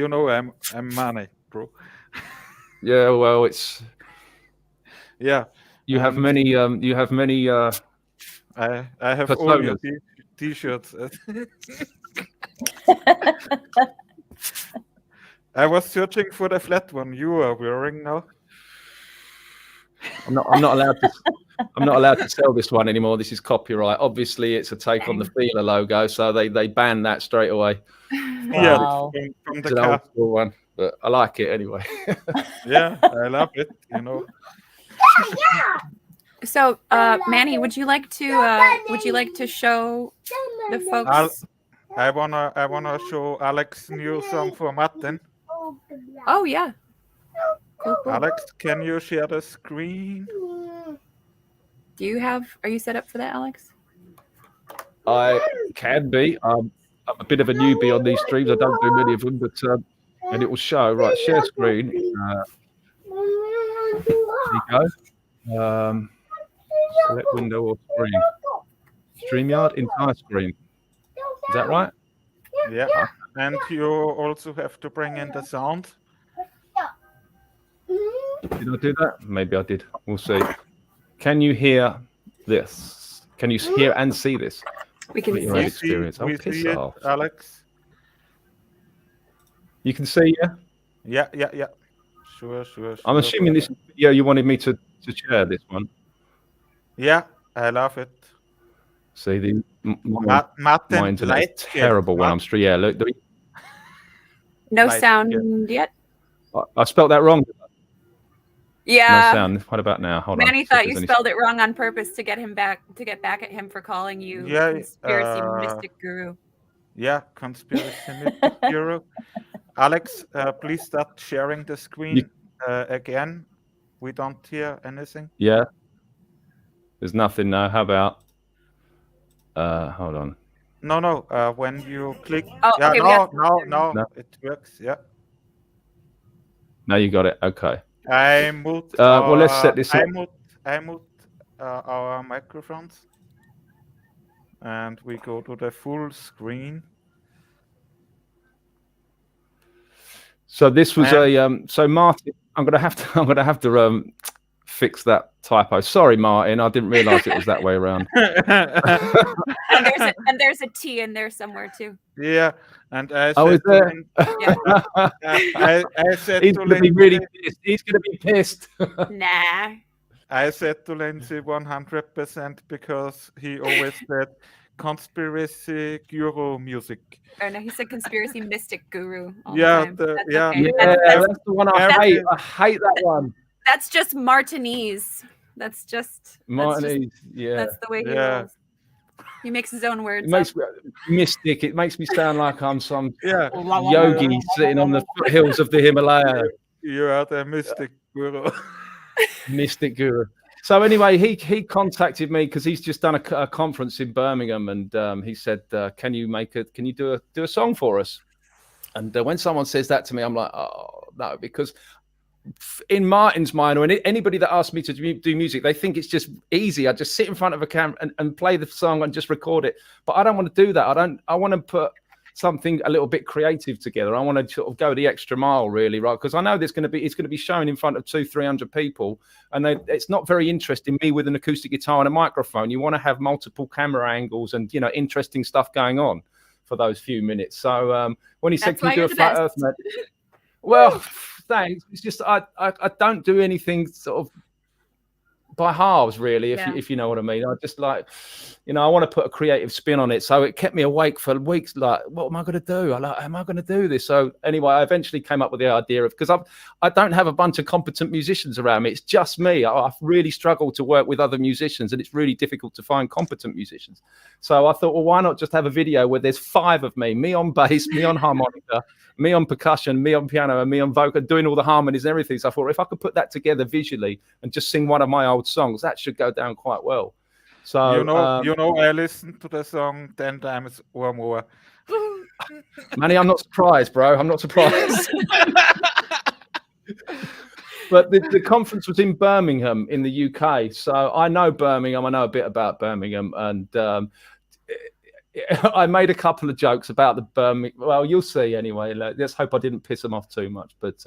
A: know, I'm money, bro.
C: Yeah, well, it's You have many.
A: I have
C: personas.
A: all your T-shirts. I was searching for the flat one you are wearing now.
C: I'm not allowed to. I'm not allowed to sell this one anymore. This is copyright. Obviously, it's a take on the Feeler logo, so they banned that straight away.
D: Wow.
A: Yeah, from
C: It's
A: the
C: an
A: car.
C: old school one, but I like it anyway.
A: Yeah, I love it.
B: So, Manny, would you like to show the folks?
A: I wanna show Alex new song for Martin.
B: Oh yeah. Cool.
A: Alex, can you share the screen?
B: Are you set up for that, Alex?
C: I can be. I'm a bit of a newbie on these streams. I don't do many of them, but and it will show. Right, share screen. There you go. Select window or screen. StreamYard, entire screen. Is that right?
A: Yeah. And you also have to bring in the sound.
C: Did I do that? Maybe I did. We'll see. Can you hear this? Can you hear and see this?
B: We can see
A: We
C: experience.
A: see it, Alex.
C: You can see, yeah?
A: Yeah. Sure.
C: I'm assuming this video you wanted me to share this one.
A: Yeah, I love it.
C: See,
A: Martin,
C: my internet is terrible when I'm streaming. Yeah, look.
B: No sound yet?
C: I spelled that wrong.
B: Yeah.
C: No sound. What about now? Hold on.
B: Manny thought you spelled it wrong on purpose to get back at him for calling you conspiracy mystic guru.
A: Yeah, conspiracy mystic guru. Alex, please start sharing the screen again. We don't hear anything.
C: Yeah. There's nothing now. How about? Hold on.
A: No. When you click.
B: Oh,
A: yeah,
B: okay,
A: no, it works. Yeah.
C: No, you got it. Okay.
A: I mute.
C: Well, let's set this up.
A: I mute our microphones, and we go to the full screen.
C: So this was so Martin, I'm gonna have to fix that typo. Sorry, Martin, I didn't realise it was that way around.
B: and there's a T in there somewhere too.
A: Yeah, and I
C: Oh,
A: said
C: is there?
A: I said
C: He's
A: to
C: gonna be
A: Lindsay,
C: really pissed. He's gonna be pissed.
B: Nah.
A: I said to Lindsay 100% because he always said conspiracy guru music.
B: Oh no, he said conspiracy mystic guru. All
A: Yeah,
B: the time.
A: yeah.
B: Okay.
C: Yeah,
B: That's
C: that's the one I hate. I hate that one.
B: That's just Martinese. That's
C: Martinese, yeah.
B: That's the way he
A: Yeah.
B: rolls. He makes his own words.
C: It makes me mystic. It makes me sound like I'm some
A: Yeah.
C: yogi sitting on the foothills of the Himalaya.
A: You are the mystic guru.
C: Mystic guru. So anyway, he contacted me because he's just done a conference in Birmingham, and he said, "Can you do a song for us?" And when someone says that to me, I'm like, "Oh no," because in Martin's mind, or anybody that asks me to do music, they think it's just easy. I just sit in front of a camera and play the song and just record it. But I don't want to do that. I want to put something a little bit creative together. I want to sort of go the extra mile, really, right? Because I know it's going to be shown in front of 200-300 people, and it's not very interesting. Me with an acoustic guitar and a microphone, you want to have multiple camera angles and interesting stuff going on for those few minutes. So when he said, "Can you do a flat Earth?" Well, thanks. It's just I don't do anything sort of by halves, really, if you know what I mean. I just like, I want to put a creative spin on it. So it kept me awake for weeks. Like, what am I going to do? Am I going to do this? So anyway, I eventually came up with the idea of, because I don't have a bunch of competent musicians around me. It's just me. I've really struggled to work with other musicians, and it's really difficult to find competent musicians. So I thought, well, why not just have a video where there's 5 of me on bass, me on harmonica, me on percussion, me on piano, and me on vocal, doing all the harmonies and everything. So I thought, if I could put that together visually and just sing one of my old songs, that should go down quite well. So
A: I listened to the song 10 times or more.
C: Manny, I'm not surprised, bro. I'm not surprised. But the conference was in Birmingham in the UK. So I know Birmingham. I know a bit about Birmingham, and I made a couple of jokes about the Birmingham. Well, you'll see anyway. Let's hope I didn't piss them off too much. But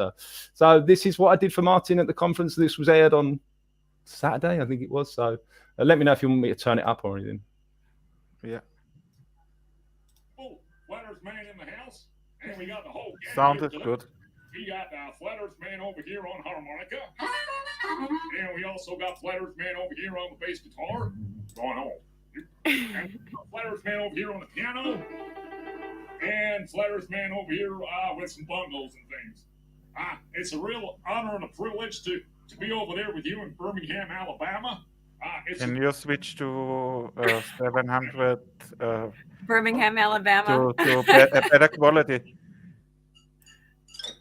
C: so this is what I did for Martin at the conference. This was aired on Saturday, I think it was. So let me know if you want me to turn it up or anything.
A: Yeah.
F: Oh, Flat Earth Man in the house, and we got the whole gang.
A: Sound is good.
F: We got Flat Earth Man over here on harmonica, and we also got Flat Earth Man over here on the bass guitar. Going on. And Flat Earth Man over here on the piano, and Flat Earth Man over here with some bongos and things. It's a real honor and a privilege to be over there with you in Birmingham, Alabama.
A: Can you switch to 700
B: Birmingham, Alabama.
A: to better quality?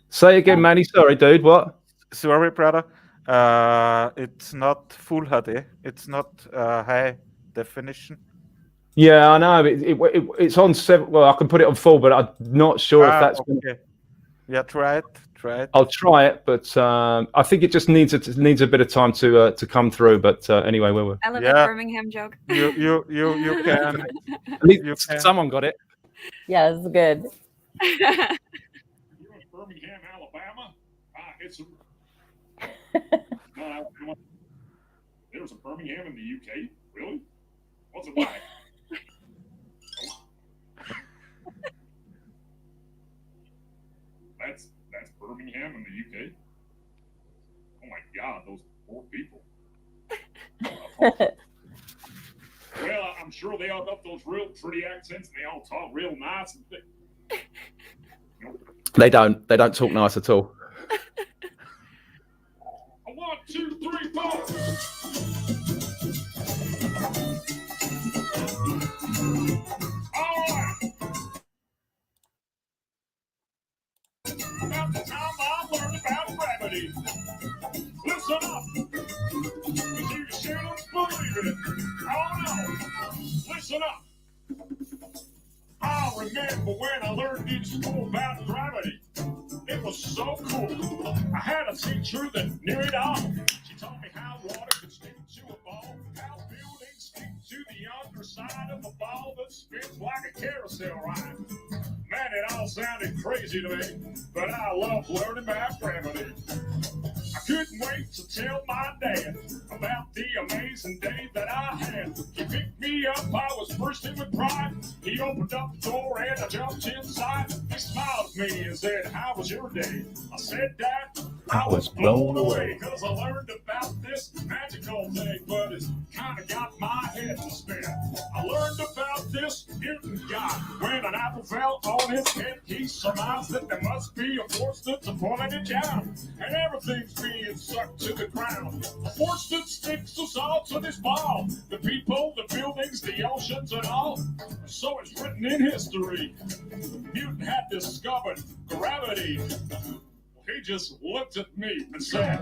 C: Say again, Manny. Sorry, dude. What?
A: Sorry, brother. It's not full HD. It's not high definition.
C: Yeah, I know. It's on 7. Well, I can put it on full, but I'm not sure if that's
A: okay. Yeah, try it.
C: I'll try it, but I think it just needs a bit of time to come through. But anyway, we're.
B: I love that Birmingham joke.
A: You can.
C: At least someone got it.
D: Yeah, it's good.
F: You're in Birmingham, Alabama. There's a Birmingham in the UK. Really? What's it like? That's Birmingham in the UK. Oh my God, those poor people. Well, I'm sure they all got those real pretty accents, and they all talk real nice and thick.
C: They don't talk nice at all.
F: 1, 2, 3, 4. All right. About the time I learned about gravity. Listen up. You shouldn't believe it. Oh no. Listen up. I remember when I learned in school about gravity. It was so cool. I had a teacher that knew it all. She taught me how water could stick to a ball, how buildings stick to the underside of a ball that spins like a carousel ride. Man, it all sounded crazy to me, but I love learning about gravity. I couldn't wait to tell my dad about the amazing day that I had. He picked me up, I was bursting with pride. He opened up the door and I jumped inside. He smiled at me and said, "How was your day?" I said, "Dad, I was blown away, because I learned about this magical thing, but it's kind of got my head to spin. I learned about this Newton guy. When an apple fell on his head, he surmised that there must be a force that's pulling it down, and everything's being sucked to the ground. A force that sticks us all to this ball. The people, the buildings, the oceans, and all. So it's written in history. Newton had discovered gravity." He just looked at me and said,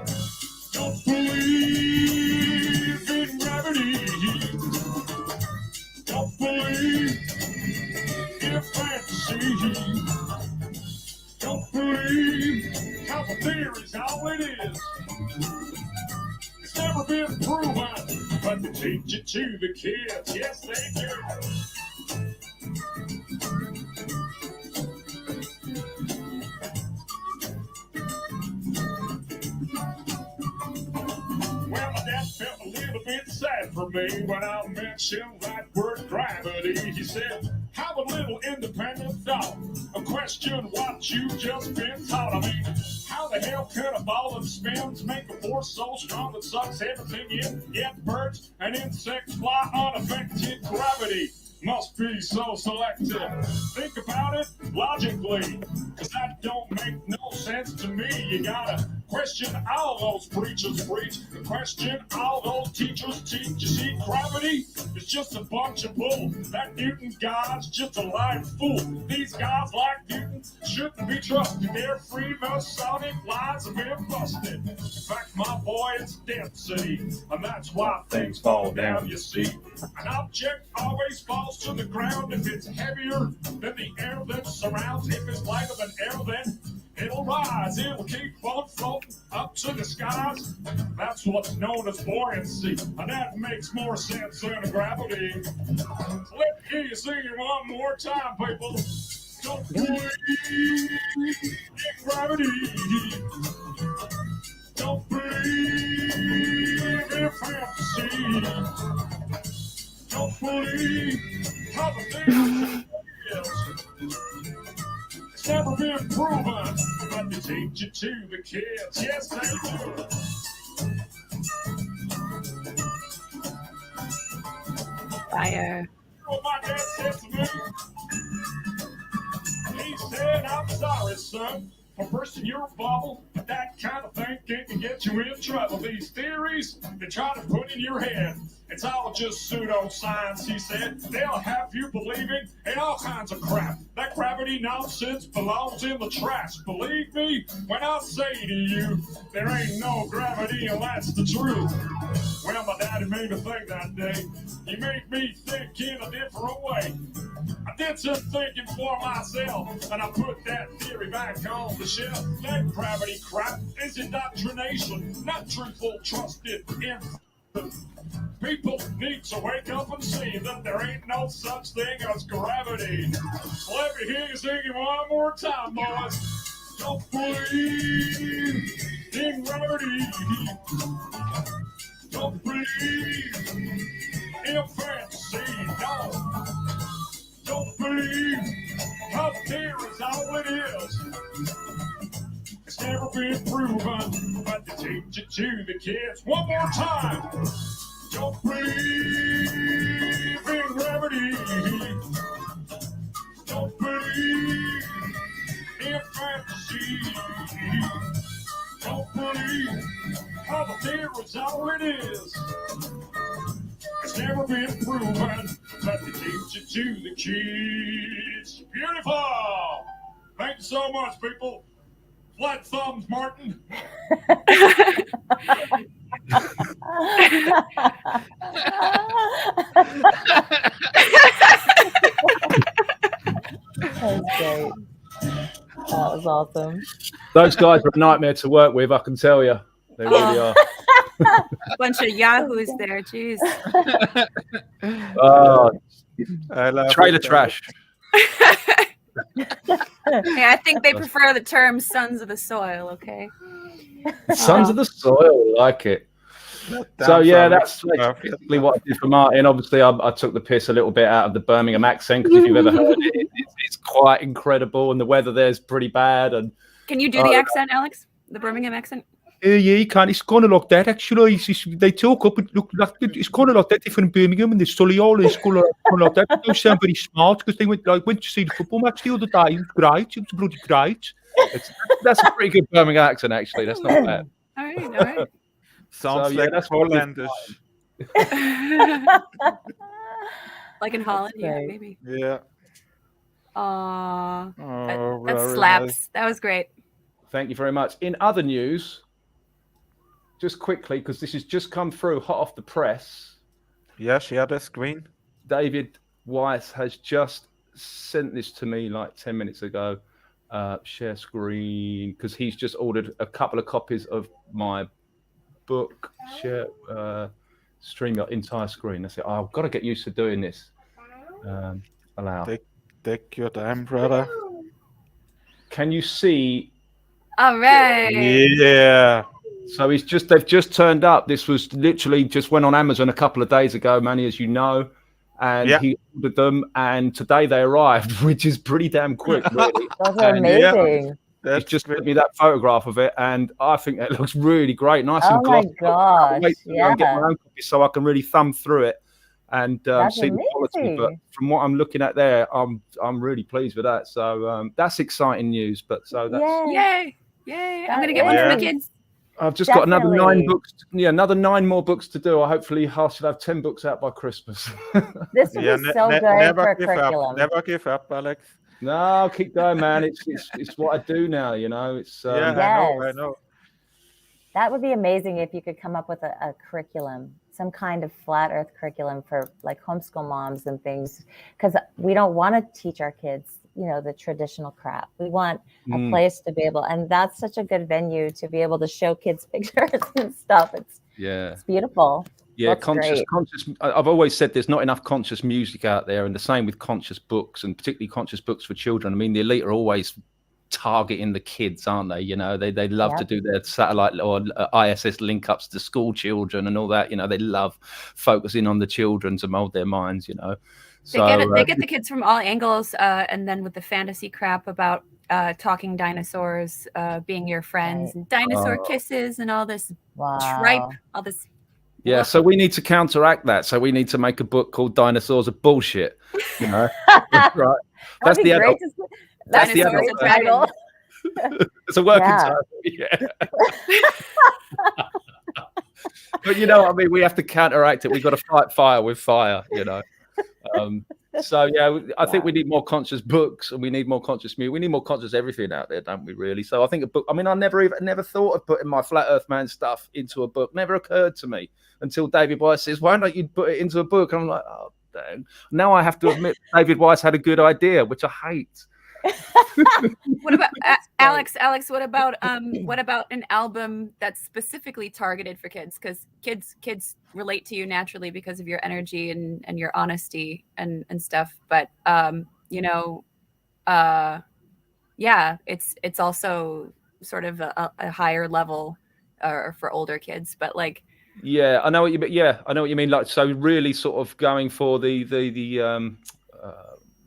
F: "Don't believe in gravity. Don't believe in fantasy. Don't believe how the theory's all it is. It's never been proven, but they teach it to the kids. Yes, they do." Well, my dad felt a little bit sad for me when I mentioned that word gravity. He said, "Have a little independent thought. Question what you just been taught. I mean, how the hell can a ball of spins make a force so strong that sucks everything in? Yet birds and insects fly unaffected. Gravity must be so selective. Think about it logically, because that don't make no sense to me. You gotta question all those preachers preach, question all those teachers teach. You see, gravity is just a bunch of bull. That Newton guy's just a lying fool. These guys like Newton shouldn't be trusted. Their Freemasonic lies have been busted. In fact, my boy, it's density, and that's why things fall down, you see. An object always falls to the ground if it's heavier than the air that surrounds. If it's lighter than air, then it'll rise. It'll keep on floating up to the skies. That's what's known as buoyancy, and that makes more sense than gravity. So let me hear you sing it one more time, people. Don't believe in gravity. Don't believe in fantasy. Don't believe how the thing is. It's never been proven, but they teach it to the kids. Yes, they do.
B: Fire.
F: What my dad said to me? He said, "I'm sorry, son, for bursting your bubble, but that kind of thinking can get you in trouble. These theories they try to put in your head, it's all just pseudoscience," he said. "They'll have you believing in all kinds of crap. That gravity nonsense belongs in the trash. Believe me when I say to you, there ain't no gravity, and that's the truth." Well, my daddy made me think that day. He made me think in a different way. I did some thinking for myself, and I put that theory back on the shelf. That gravity crap is indoctrination, not truthful, trusted information. People need to wake up and see that there ain't no such thing as gravity. Let me hear you sing it one more time, boys. Don't believe in gravity. Don't believe in fantasy. No. Don't believe how theory's all it is. It's never been proven, but they teach it to the kids. One more time. Don't believe in gravity. Don't believe in fantasy. Don't believe how the theory's all it is. It's never been proven, but they teach it to the kids. Beautiful! Thank you so much, people. Flat thumbs, Martin.
D: That was great. That was awesome.
C: Those guys are a nightmare to work with, I can tell you. They really are.
B: Bunch of yahoos there. Jeez.
C: Oh,
A: I love
C: trailer
A: it.
C: trash.
B: Hey, I think they prefer the term "sons of the soil." Okay.
C: Sons of the Soil, like it. So yeah, that's basically what I did for Martin. Obviously, I took the piss a little bit out of the Birmingham accent, because if you've ever heard it, it's quite incredible, and the weather there's pretty bad. And
B: Can you do the accent, Alex? The Birmingham accent?
C: yeah, you can. It's kind of like that, actually. They talk up and look like it's kind of like that different in Birmingham, and the Solihull is kind of like that. They don't sound very smart, because they went to see the football match the other day. It was great. It was bloody great. That's a pretty good Birmingham accent, actually. That's not bad.
B: All right.
A: Sounds
C: So, yeah,
A: like
C: that's what we
A: Hollandish.
B: Like in Holland, yeah,
D: great.
B: maybe.
A: Yeah.
B: Aw,
A: Oh,
B: that
A: very
B: slaps.
A: nice.
B: That was great.
C: Thank you very much. In other news, just quickly, because this has just come through hot off the press,
A: Yeah, share the screen.
C: David Weiss has just sent this to me like 10 minutes ago. Share screen, because he's just ordered a couple of copies of my book. Share, stream your entire screen. I said, I've got to get used to doing this. Allow.
A: Take your time, brother.
C: Can you see?
B: All right.
A: Yeah.
C: So they've just turned up. This was literally just went on Amazon a couple of days ago, Manny, as you know. And he ordered them, and today they arrived, which is pretty damn quick, really.
D: Those are amazing.
C: He's just sent me that photograph of it, and I think it looks really great, nice and
D: Oh my
C: glossy.
D: gosh!
C: Wait to go and get my own copy so I can really thumb through it and see the quality. But from what I'm looking at there, I'm really pleased with that. So that's exciting news. But so that's
B: Yay! I'm gonna get one for the kids.
C: I've just got another 9 books. Another 9 more books to do. Hopefully, I should have 10 books out by Christmas.
D: This would be so good for a curriculum.
A: Never give up, Alex.
C: No, keep going, man. It's what I do now. You know, it's
A: I know.
D: That would be amazing if you could come up with a curriculum, some kind of flat Earth curriculum for like homeschool moms and things, because we don't want to teach our kids, the traditional crap. We want a place to be able, and that's such a good venue to be able to show kids pictures and stuff. It's beautiful.
C: Yeah, conscious. I've always said there's not enough conscious music out there, and the same with conscious books, and particularly conscious books for children. I mean, the elite are always targeting the kids, aren't they? They love to do their satellite or ISS link ups to school children and all that. They love focusing on the children to mold their minds.
B: They get the kids from all angles, and then with the fantasy crap about talking dinosaurs, being your friends, and dinosaur kisses, and all this tripe, all this.
C: Yeah, so we need to counteract that. So we need to make a book called "Dinosaurs Are Bullshit." Right? That's the adult. That's the adult
B: title.
C: It's a working title. Yeah. But you know what I mean? We have to counteract it. We've got to fight fire with fire. So yeah, I think we need more conscious books, and we need more conscious music. We need more conscious everything out there, don't we? Really. So I think a book. I mean, I never thought of putting my Flat Earth Man stuff into a book. Never occurred to me until David Weiss says, "Why don't you put it into a book?" And I'm like, "Oh, dang!" Now I have to admit, David Weiss had a good idea, which I hate.
B: What about Alex? What about an album that's specifically targeted for kids? Because kids relate to you naturally because of your energy and your honesty and stuff. But it's also sort of a higher level for older kids. But like,
C: yeah, I know what you mean. Yeah, I know what you mean. Like, so really, sort of going for the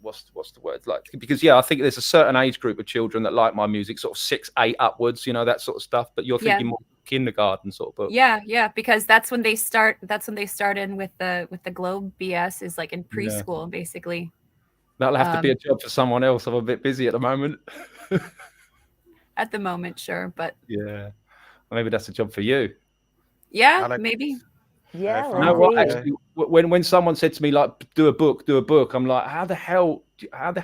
C: what's the word, like, because I think there's a certain age group of children that like my music, sort of 6, 8 upwards, that sort of stuff. But you're thinking more kindergarten sort of book.
B: Yeah, because that's when they start in with the Globe BS, is like in preschool, basically.
C: That'll have to be a job for someone else. I'm a bit busy at the moment.
B: At the moment, sure, but
C: yeah, maybe that's a job for you.
B: Yeah, maybe.
D: Yeah.
C: You know what? Actually, when someone said to me, like, do a book, I'm like, how the hell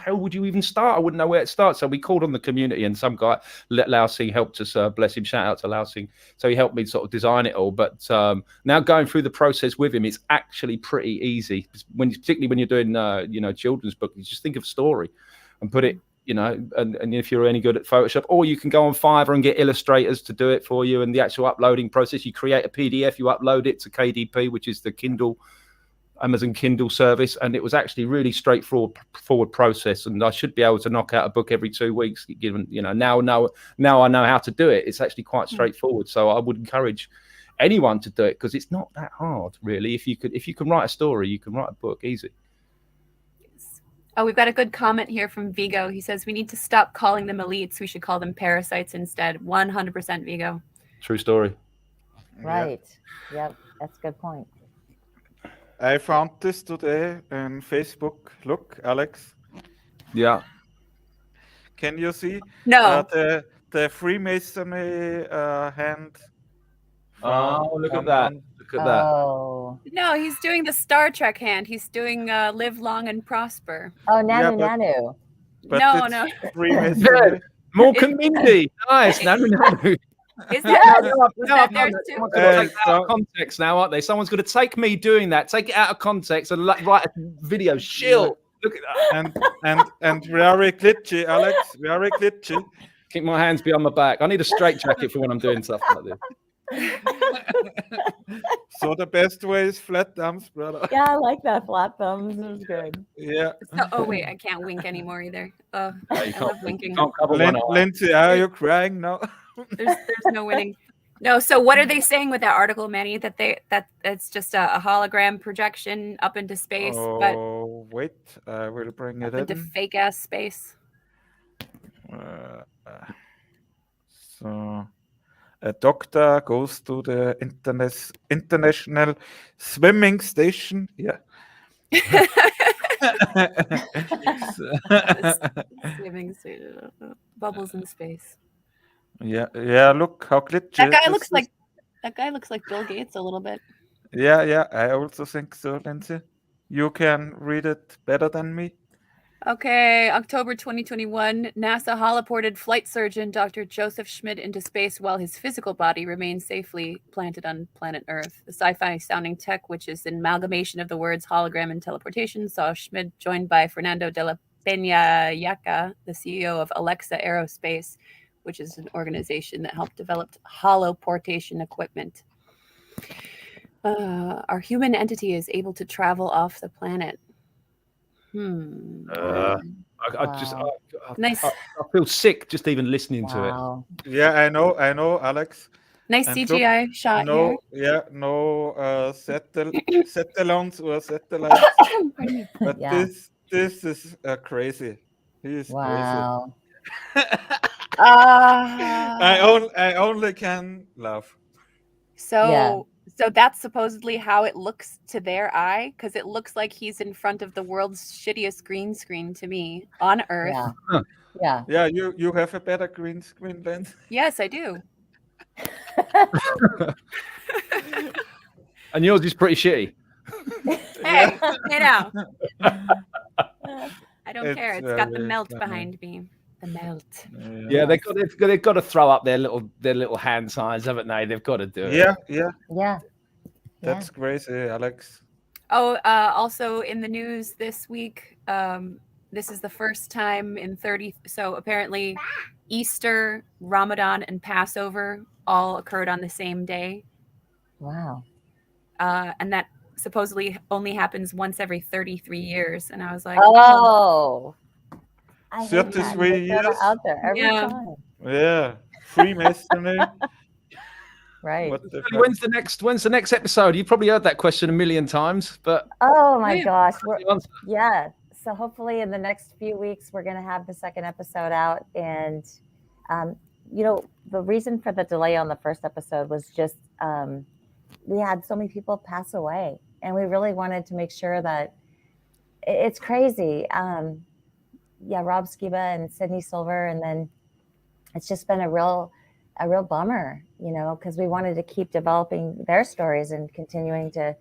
C: would you even start? I wouldn't know where to start. So we called on the community, and some guy, Lao Sing, helped us. Bless him. Shout out to Lao Sing. So he helped me sort of design it all. But now going through the process with him, it's actually pretty easy. Particularly when you're doing children's book, you just think of a story and put it you know, and if you're any good at Photoshop, or you can go on Fiverr and get illustrators to do it for you. And the actual uploading process, you create a PDF, you upload it to KDP, which is the Amazon Kindle service, and it was actually really straightforward process. And I should be able to knock out a book every 2 weeks, given, you know, now I know how to do it. It's actually quite straightforward. So I would encourage anyone to do it, because it's not that hard, really. If you can write a story, you can write a book easy.
B: Oh, we've got a good comment here from Vigo. He says we need to stop calling them elites. We should call them parasites instead. 100% Vigo.
C: True story.
D: Right. Yep. That's a good point.
A: I found this today on Facebook. Look, Alex.
C: Yeah.
A: Can you see
B: No.
A: the Freemasonry hand?
C: Oh, look at that. Look at that.
D: Oh.
B: No, he's doing the Star Trek hand. He's doing live long and prosper.
D: Oh, Nanu,
A: but-
D: Nanu.
A: But
B: No,
A: it's
B: no.
A: Freemasonry.
C: Morgan Mindy. Nice. No.
B: Is that,
C: No,
B: that theirs too?
C: someone's going to take it out of context now, aren't they? Someone's going to take me doing that, take it out of context, and write a video. Shill. Look at that.
A: and very glitchy, Alex. Very glitchy.
C: Keep my hands behind my back. I need a straight jacket for when I'm doing stuff like this.
A: So the best way is flat thumbs, brother.
D: Yeah, I like that flat thumbs. It was good.
A: Yeah.
B: So, oh wait, I can't wink anymore either.
C: No, you
B: I love winking.
C: can't cover one eye.
A: Lindsay, are you crying now?
B: There's no winning. No. So what are they saying with that article, Manny? That it's just a hologram projection up into space, but
A: Oh, wait. I will bring it
B: up into
A: in.
B: fake ass space.
A: So, a doctor goes to the international swimming station. Yeah.
B: Swimming bubbles in space.
A: Yeah. Look how glitchy.
B: That guy
A: this
B: looks
A: is.
B: like Bill Gates a little bit.
A: Yeah. I also think so, Lindsay. You can read it better than me.
B: Okay, October 2021, NASA holoported flight surgeon Dr. Joseph Schmidt into space while his physical body remains safely planted on planet Earth. The sci-fi sounding tech, which is an amalgamation of the words hologram and teleportation, saw Schmidt joined by Fernando de la Peña Yaca, the CEO of Alexa Aerospace, which is an organization that helped develop holoportation equipment. Our human entity is able to travel off the planet.
C: I
B: Nice.
C: I feel sick just even listening to it.
D: Wow.
A: Yeah, I know, Alex.
B: Nice
A: And
B: CGI shot
A: No,
B: here.
A: satellites or satellites. But
D: Yeah.
A: this is crazy. He is
D: Wow.
A: crazy.
B: Ah.
A: I only can laugh.
B: So that's supposedly how it looks to their eye, because it looks like he's in front of the world's shittiest green screen to me on Earth.
D: Yeah. Yeah.
A: Yeah, you have a better green screen lens.
B: Yes, I do.
C: And yours is pretty shitty.
B: Hey, hey now. I don't
A: It's
B: care. It's got the
A: very
B: melt
A: funny.
B: behind me. The melt.
C: Yeah, they've got to throw up their little hand signs, haven't they? They've got to do it.
A: Yeah.
D: Yeah.
A: That's crazy, Alex.
B: Oh, also in the news this week, this is the first time in 30. So apparently, Easter, Ramadan, and Passover all occurred on the same day,
D: Wow.
B: and that supposedly only happens once every 33 years. And I was like,
D: Oh. I hate that.
A: 33
D: They throw that
A: years?
D: out there every
B: Yeah.
D: time.
A: Yeah. Freemasonry.
D: Right.
A: What the fuck?
C: When's the next episode? You've probably heard that question a million times, but
D: Oh my
B: Yeah.
D: gosh.
C: answer.
D: Yeah. So hopefully in the next few weeks, we're going to have the second episode out. And, the reason for the delay on the first episode was just we had so many people pass away. And we really wanted to make sure that it's crazy. Rob Skiba and Sydney Silver. And then it's just been a real bummer, because we wanted to keep developing their stories and continuing to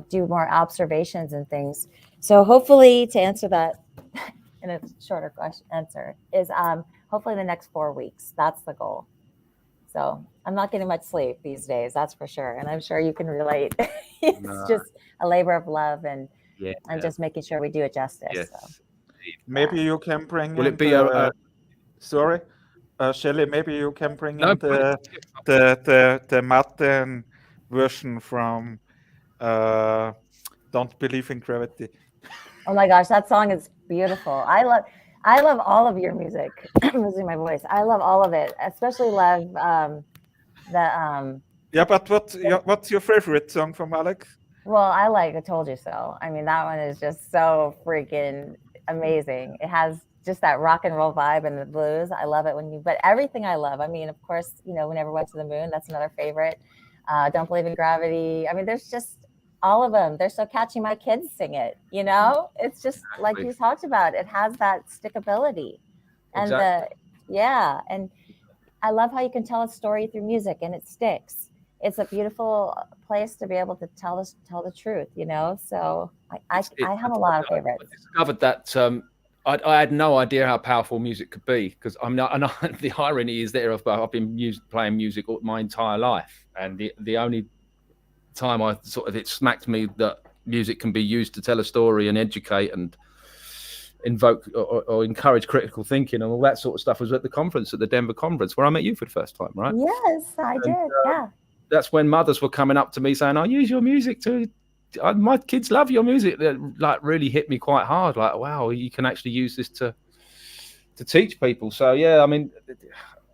D: do more observations and things. So hopefully, to answer that in a shorter answer, is hopefully the next 4 weeks. That's the goal. So I'm not getting much sleep these days, that's for sure. And I'm sure you can relate. It's just a labor of love and just making sure we do it justice.
C: Yes.
D: So.
A: maybe you can bring
C: Will
A: in
C: it be a
A: sorry, Shelley, maybe you can bring
C: no?
A: in the Martin version from Don't Believe in Gravity.
D: Oh my gosh, that song is beautiful. I love all of your music. I'm losing my voice. I love all of it. Especially love
A: Yeah, but what's your favorite song from Alex?
D: well, I like I Told You So. I mean, that one is just so freaking amazing. It has just that rock and roll vibe and the blues. I love it but everything I love. I mean, of course, We Never Went to the Moon. That's another favorite. Don't Believe in Gravity. I mean, there's just all of them. They're so catchy. My kids sing it, It's just like you talked about. It has that stickability. And and I love how you can tell a story through music and it sticks. It's a beautiful place to be able to tell the truth, So I have a lot of favorites.
C: I discovered that I had no idea how powerful music could be because the irony is I've been playing music my entire life, and the only time it smacked me that music can be used to tell a story and educate and invoke or encourage critical thinking and all that sort of stuff was at the Denver conference where I met you for the first time, right?
D: Yes, I did. Yeah.
C: That's when mothers were coming up to me saying, "I use your music my kids love your music." That like really hit me quite hard. Like, wow, you can actually use this to teach people. So yeah, I mean,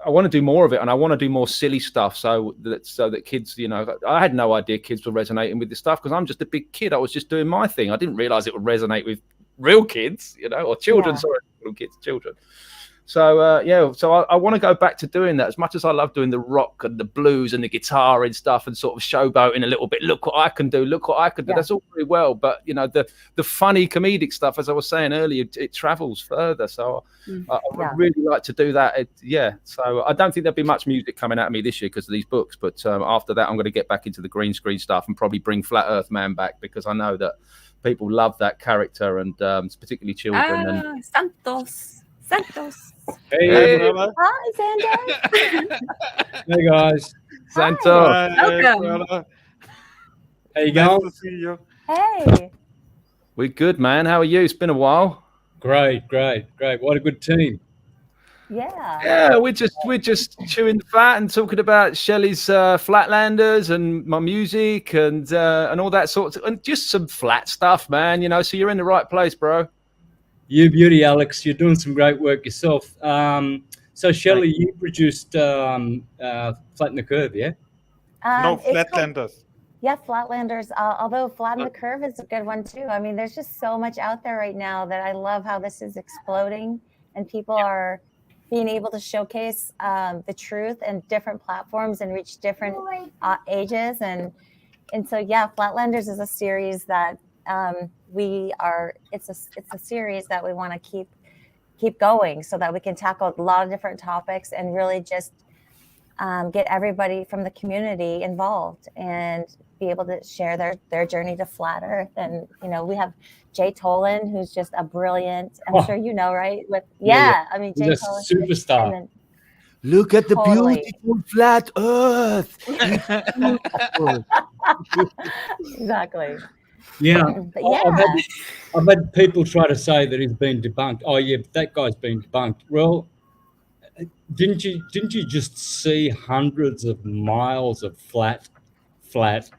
C: I want to do more of it, and I want to do more silly stuff so that kids, I had no idea kids were resonating with this stuff because I'm just a big kid. I was just doing my thing. I didn't realize it would resonate with real kids, or children. Yeah. Sorry, little kids, children. So so I want to go back to doing that as much as I love doing the rock and the blues and the guitar and stuff and sort of showboating a little bit. Look what I can do. Look what I can do. Yeah. That's all very well, but the funny comedic stuff, as I was saying earlier, it travels further. So I would really like to do that. So I don't think there'll be much music coming out of me this year because of these books, but after that, I'm going to get back into the green screen stuff and probably bring Flat Earth Man back because I know that people love that character and particularly children.
B: Santos.
G: Hey,
D: hi, Santos.
G: Hey guys,
C: Santos.
B: Welcome.
G: How you going?
A: Nice to see you.
D: Hey.
C: We're good, man. How are you? It's been a while.
G: Great. What a good team.
D: Yeah,
C: we're just chewing the fat and talking about Shelley's Flatlanders and my music and all that sort of, and just some flat stuff, man. So you're in the right place, bro.
G: You beauty, Alex. You're doing some great work yourself. So Shelley, you produced Flatten the Curve, yeah?
A: No, Flatlanders.
D: Flatlanders. Although Flatten the Curve is a good one too. I mean, there's just so much out there right now that I love how this is exploding and people are being able to showcase the truth and different platforms and reach different ages. And so, Flatlanders is a series that it's a series that we want to keep going so that we can tackle a lot of different topics and really just get everybody from the community involved and be able to share their journey to Flat Earth. And we have Jay Tolan, who's just a brilliant, I'm sure right? I mean, Jay Tolan,
G: superstar.
C: Look at the beautiful flat Earth.
D: Exactly.
G: Yeah, I've had people try to say that he's been debunked. Oh yeah, but that guy's been debunked. Well, didn't you just see hundreds of miles of flat Earth,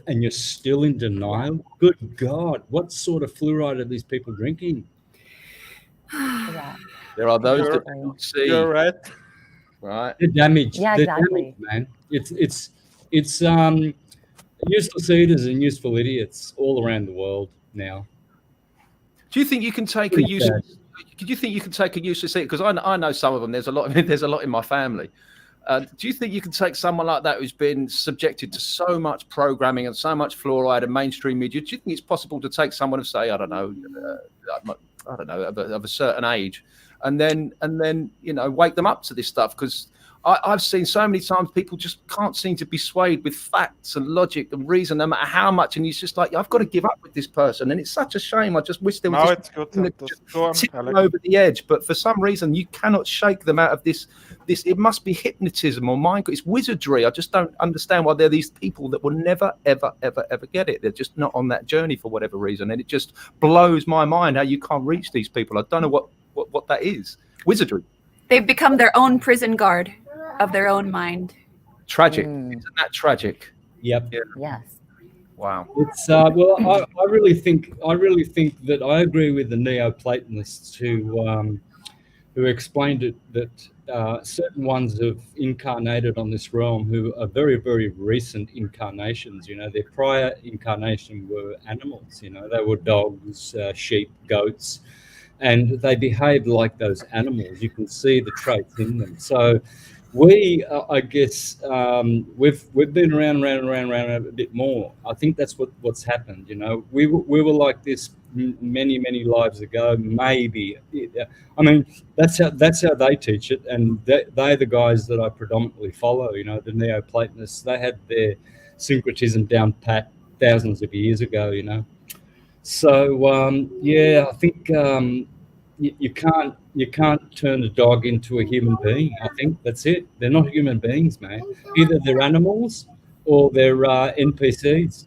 G: and you're still in denial? Good God, what sort of fluoride are these people drinking?
C: There are those that don't see.
A: You're right.
C: Right.
G: They're damaged.
D: Yeah, exactly.
G: Damaged, man. It's useless eaters and useful idiots all around the world now.
C: Do you think you can take a useless? Do you think you can take a useless eater? Because I know some of them. There's a lot. There's a lot in my family. Do you think you can take someone like that who's been subjected to so much programming and so much fluoride and mainstream media? Do you think it's possible to take someone of, say, I don't know, of a certain age, and then wake them up to this stuff? Because I've seen so many times people just can't seem to be swayed with facts and logic and reason, no matter how much. And he's just like, I've got to give up with this person. And it's such a shame. I just wish there was
A: it's good to
C: tip them over the edge. But for some reason, you cannot shake them out of this this. It must be hypnotism or mind. It's wizardry. I just don't understand why there are these people that will never, ever, ever, ever get it. They're just not on that journey for whatever reason, and it just blows my mind how you can't reach these people. I don't know what that is. Wizardry.
B: They've become their own prison guard of their own mind.
C: Tragic. Isn't that tragic?
G: Yep.
C: Yeah.
D: Yes.
C: Wow.
G: It's well, I really think that I agree with the Neoplatonists who explained it that certain ones have incarnated on this realm who are very, very recent incarnations. You know, their prior incarnation were animals. You know, they were dogs, sheep, goats, and they behaved like those animals. You can see the traits in them. So we, I guess, we've been around a bit more. I think that's what's happened. You know, we were like this many lives ago. Maybe, I mean, that's how they teach it, and they're the guys that I predominantly follow. You know, the Neoplatonists. They had their syncretism down pat thousands of years ago. You know, so yeah, I think you can't turn a dog into a human being. I think that's it. They're not human beings, man. Either they're animals or they're NPCs.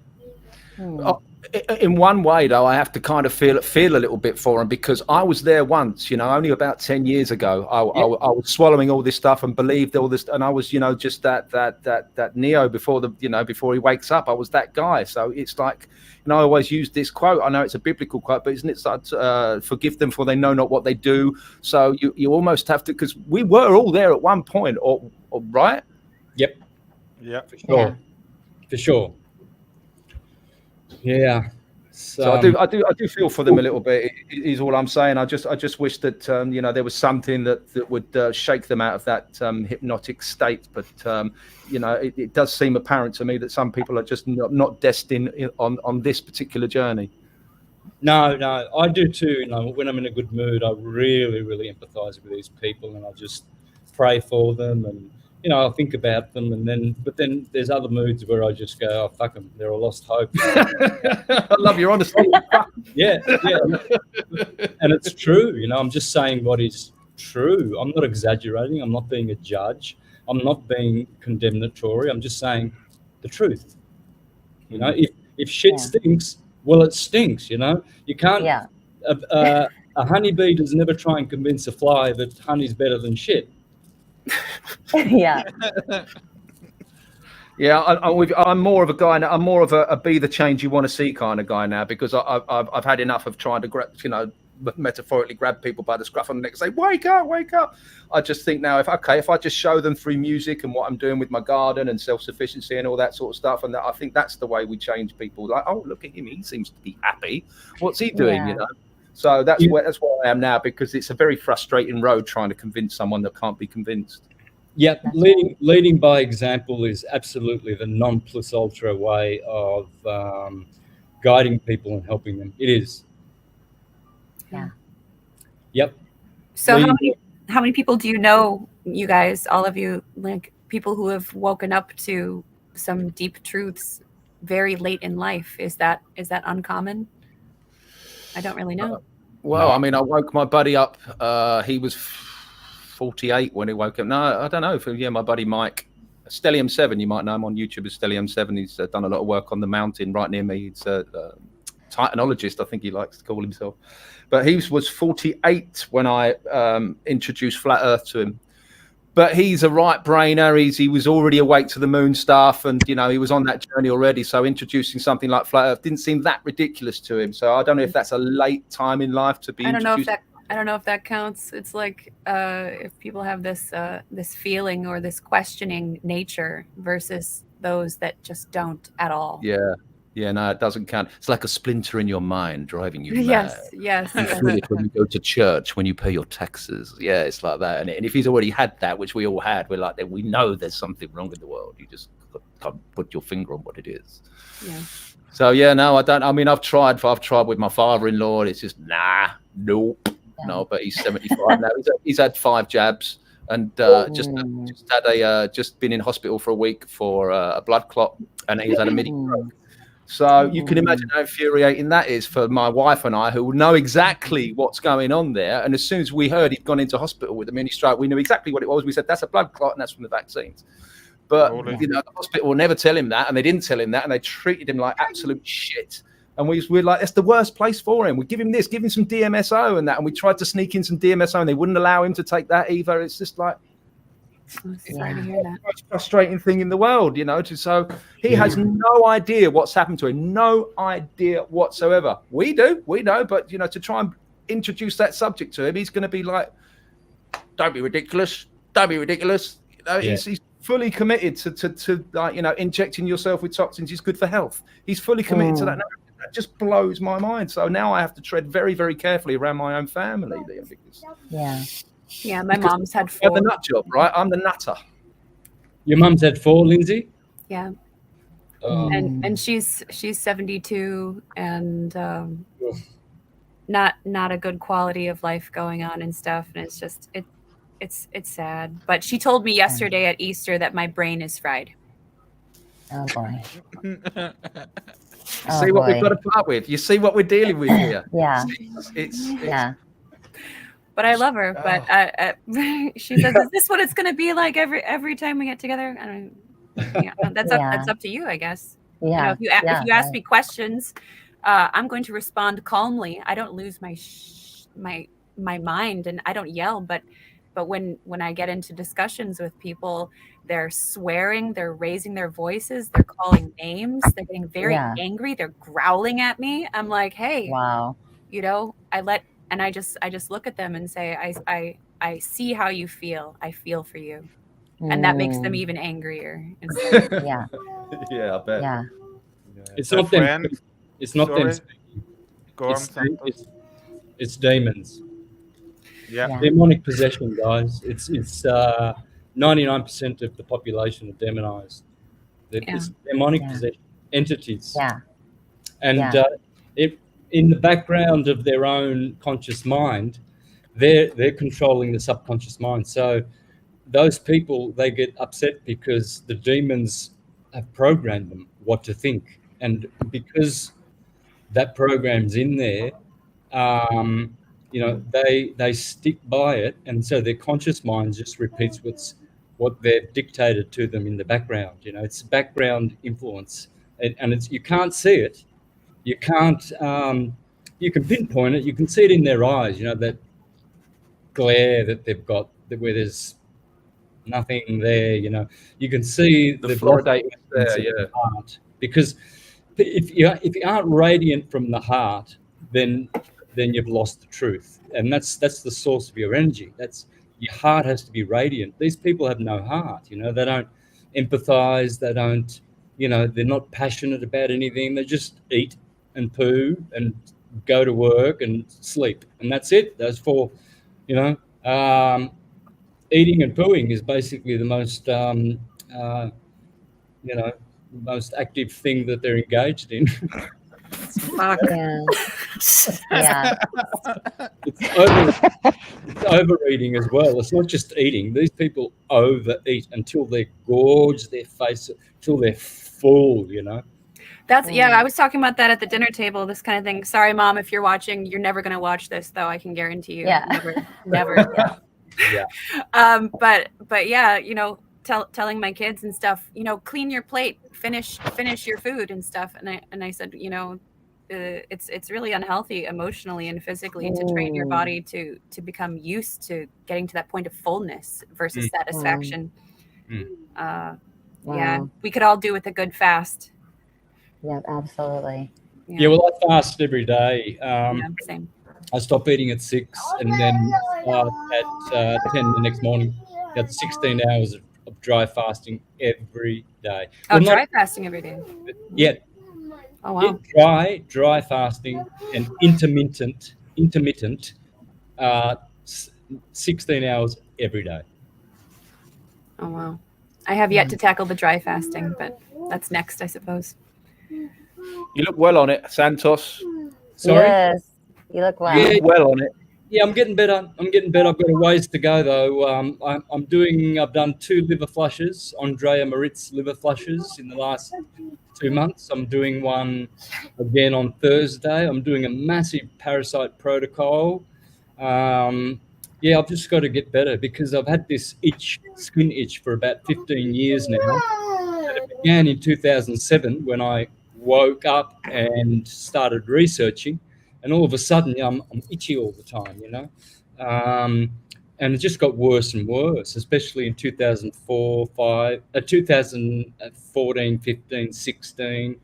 C: In one way, though, I have to kind of feel a little bit for them, because I was there once, you know, only about 10 years ago. I was swallowing all this stuff and believed all this, and I was, you know, just that Neo before he wakes up. I was that guy. So it's like, you know, I always use this quote. I know it's a biblical quote, but isn't it like, forgive them for they know not what they do? So you almost have to, because we were all there at one point, or right?
G: Yep.
A: Yeah.
G: For sure.
D: Yeah.
G: For sure. Yeah.
C: So I do feel for them a little bit. Is all I'm saying. I just wish that you know, there was something that would shake them out of that hypnotic state. But you know, it does seem apparent to me that some people are just not destined on this particular journey.
G: No, I do too. You know, when I'm in a good mood, I really empathise with these people, and I just pray for them, and you know, I think about them, but then there's other moods where I just go, oh, fuck them, they're a lost hope.
C: I love your honesty.
G: Yeah. And it's true, you know, I'm just saying what is true. I'm not exaggerating. I'm not being a judge. I'm not being condemnatory. I'm just saying the truth. You know, if shit stinks, well, it stinks, you know. You can't, a honeybee does never try and convince a fly that honey's better than shit.
D: Yeah.
C: Yeah, I'm more of a guy now. I'm more of a be the change you want to see kind of guy now, because I've had enough of trying to grab, you know, metaphorically grab people by the scruff of the neck and say, wake up. I just think now, if I just show them through music and what I'm doing with my garden and self-sufficiency and all that sort of stuff, and I think that's the way we change people. Like, oh, look at him, he seems to be happy. What's he doing, you know? So that's where I am now, because it's a very frustrating road trying to convince someone that can't be convinced.
G: Yeah, leading by example is absolutely the non plus ultra way of guiding people and helping them. It is.
D: Yeah.
G: Yep.
B: So how many people do you know, you guys, all of you, like people who have woken up to some deep truths very late in life? Is that uncommon? I don't really know.
C: Well, I mean, I woke my buddy up. He was 48 when he woke up. No, I don't know. My buddy Mike, Stellium 7, you might know him on YouTube as Stellium 7. He's done a lot of work on the mountain right near me. He's a Titanologist, I think he likes to call himself. But he was 48 when I introduced Flat Earth to him. But he's a right brainer. He was already awake to the moon stuff, and you know, he was on that journey already. So introducing something like Flat Earth didn't seem that ridiculous to him. So I don't know if that's a late time in life to be introduced.
B: I don't know if that counts. It's like if people have this feeling or this questioning nature versus those that just don't at all.
C: Yeah, no, it doesn't count. It's like a splinter in your mind driving you mad.
B: Yes.
C: You feel it when you go to church, when you pay your taxes. Yeah, it's like that. And if he's already had that, which we all had, we're like, we know there's something wrong in the world. You just can't put your finger on what it is. Yeah. So yeah, no, I don't. I mean, I've tried with my father-in-law, and it's just nope. Yeah. No, but he's 75 now. He's had 5 jabs, and just been in hospital for a week for a blood clot, and he's had a mini stroke. So you can imagine how infuriating that is for my wife and I, who know exactly what's going on there. And as soon as we heard he'd gone into hospital with a mini stroke, we knew exactly what it was. We said, that's a blood clot and that's from the vaccines. But, you know, the hospital will never tell him that. And they didn't tell him that. And they treated him like absolute shit. And we're like, that's the worst place for him. We give him this, give him some DMSO and that. And we tried to sneak in some DMSO and they wouldn't allow him to take that either. It's just like,
B: Sorry to hear that.
C: most frustrating thing in the world, you know. So he has no idea what's happened to him, no idea whatsoever. We do, we know, but you know, to try and introduce that subject to him, he's going to be like, "Don't be ridiculous, don't be ridiculous." You know, he's fully committed to like, you know, injecting yourself with toxins is good for health. He's fully committed to that. That just blows my mind. So now I have to tread very, very carefully around my own family, Liam, because
B: yeah, my mom's had 4.
C: you're the nut job, right? I'm the nutter.
G: Your mum's had 4, Lindsay?
B: Yeah. And she's 72 and not a good quality of life going on and stuff, and it's just it's sad. But she told me yesterday at Easter that my brain is fried.
D: Oh boy.
C: See what we've got to put up with. You see what we're dealing with here. It's
B: But I love her. But she says, "Is this what it's going to be like every time we get together?" I don't. Yeah, that's up to you, I guess.
D: Yeah.
B: You know, if you ask me questions, I'm going to respond calmly. I don't lose my mind, and I don't yell. But when I get into discussions with people, they're swearing, they're raising their voices, they're calling names, they're getting very angry, they're growling at me. I'm like, hey, you know, I just look at them and say, I see how you feel. I feel for you. And that makes them even angrier.
C: Yeah, I bet.
D: Yeah.
G: It's not them. It's not them.
A: Go on,
G: It's demons.
A: Yeah.
G: Demonic possession, guys. It's 99% of the population are demonized. It's demonic possession entities.
D: Yeah.
G: And if in the background of their own conscious mind, they're controlling the subconscious mind. So those people, they get upset because the demons have programmed them what to think, and because that program's in there, you know, they stick by it, and so their conscious mind just repeats what they've dictated to them in the background. You know, it's background influence, and it's, you can't see it, you can't, you can pinpoint it, you can see it in their eyes. You know, that glare that they've got, where there's nothing there. You know, you can see the fluoridate there, heart, because if you aren't radiant from the heart, then you've lost the truth, and that's the source of your energy. That's, your heart has to be radiant. These people have no heart. You know, they don't empathize. They don't, you know, they're not passionate about anything. They just eat and poo and go to work and sleep, and that's it. Those 4, you know, eating and pooing is basically the most, you know, most active thing that they're engaged in. It's overeating as well. It's not just eating. These people overeat until they gorge their face, till they're full, you know.
B: That's, I was talking about that at the dinner table, this kind of thing. Sorry, Mom, if you're watching. You're never going to watch this, though, I can guarantee you. Never. But yeah, you know, telling my kids and stuff, you know, clean your plate, finish your food and stuff. And I said, you know, it's really unhealthy emotionally and physically to train your body to become used to getting to that point of fullness versus satisfaction. Yeah, we could all do with a good fast.
D: Yeah, absolutely.
G: Yeah, well, I fast every day.
B: Same.
G: I stop eating at 6, and then at 10 the next morning. That's 16 hours of dry fasting every day.
B: Oh, dry fasting every day.
G: Yeah.
B: Oh wow.
G: Yeah, dry fasting and intermittent 16 hours every day.
B: Oh wow. I have yet to tackle the dry fasting, but that's next, I suppose.
C: You look well on it, Santos.
G: Sorry?
D: Yes, you look well.
C: You look well on it.
G: Yeah, I'm getting better. I've got a ways to go though. I've done 2 liver flushes, Andrea Moritz liver flushes in the last 2 months. I'm doing one again on Thursday. I'm doing a massive parasite protocol. Yeah, I've just got to get better because I've had this skin itch for about 15 years now. And it began in 2007 when I woke up and started researching, and all of a sudden I'm itchy all the time, you know. And it just got worse and worse, especially in 2014, 15, 16.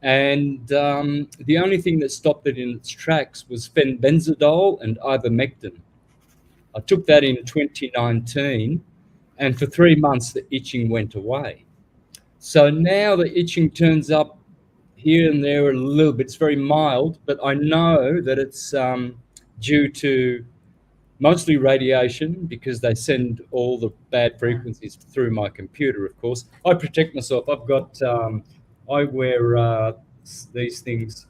G: And the only thing that stopped it in its tracks was fenbenzidol and ivermectin. I took that in 2019, and for 3 months the itching went away. So now the itching turns up here and there a little bit. It's very mild, but I know that it's due to mostly radiation, because they send all the bad frequencies through my computer, of course. I protect myself. I've got, I wear these things.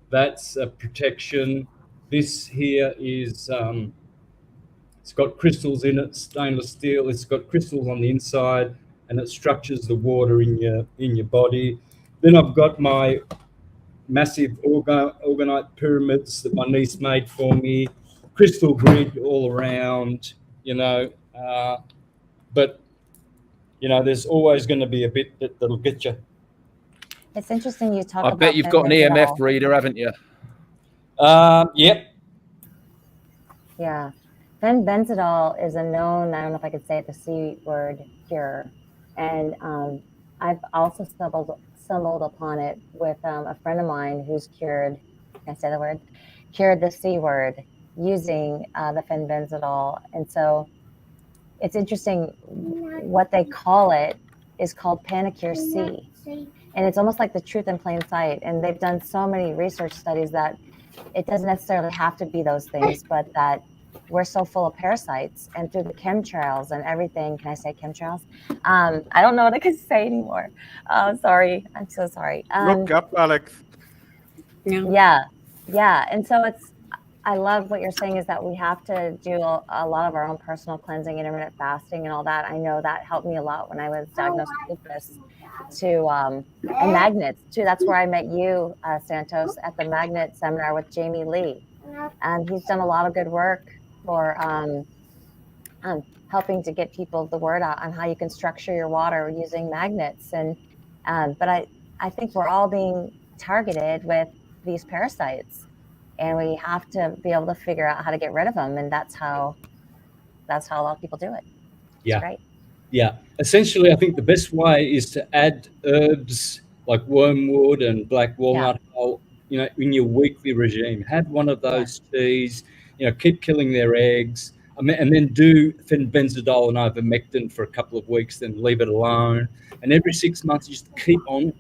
G: That's a protection. This here is, it's got crystals in it, stainless steel. It's got crystals on the inside, and it structures the water in your body. Then I've got my massive orgonite pyramids that my niece made for me, crystal grid all around, you know. But, you know, there's always going to be a bit that'll get you.
D: It's interesting you talk
C: I
D: about
C: bet you've got an EMF reader, haven't you?
G: Yep.
D: Yeah. Fenbenzidol is a known, I don't know if I could say it, the C word, cure. And I've also stumbled upon it with a friend of mine who's cured, can I say the word? Cured the C word using the fenbenzidol. And so it's interesting, what they call it is called Panicure C. And it's almost like the truth in plain sight. And they've done so many research studies that it doesn't necessarily have to be those things, but that we're so full of parasites, and through the chemtrails and everything. Can I say chemtrails? I don't know what I can say anymore. Sorry. I'm so sorry.
A: Look up, Alex.
D: Yeah. And so I love what you're saying, is that we have to do a lot of our own personal cleansing, intermittent fasting and all that. I know that helped me a lot when I was diagnosed with lupus, and magnets too. That's where I met you, Santos, at the magnet seminar with Jamie Lee. And he's done a lot of good work for helping to get people the word out on how you can structure your water using magnets. And but I think we're all being targeted with these parasites, and we have to be able to figure out how to get rid of them. And that's how a lot of people do it.
G: Yeah.
D: Right.
G: Yeah. Essentially, I think the best way is to add herbs like wormwood and black walnut hull, you know, in your weekly regime. Have one of those teas, you know, keep killing their eggs, and then do fenbenzidol and ivermectin for a couple of weeks, then leave it alone. And every 6 months, just keep on,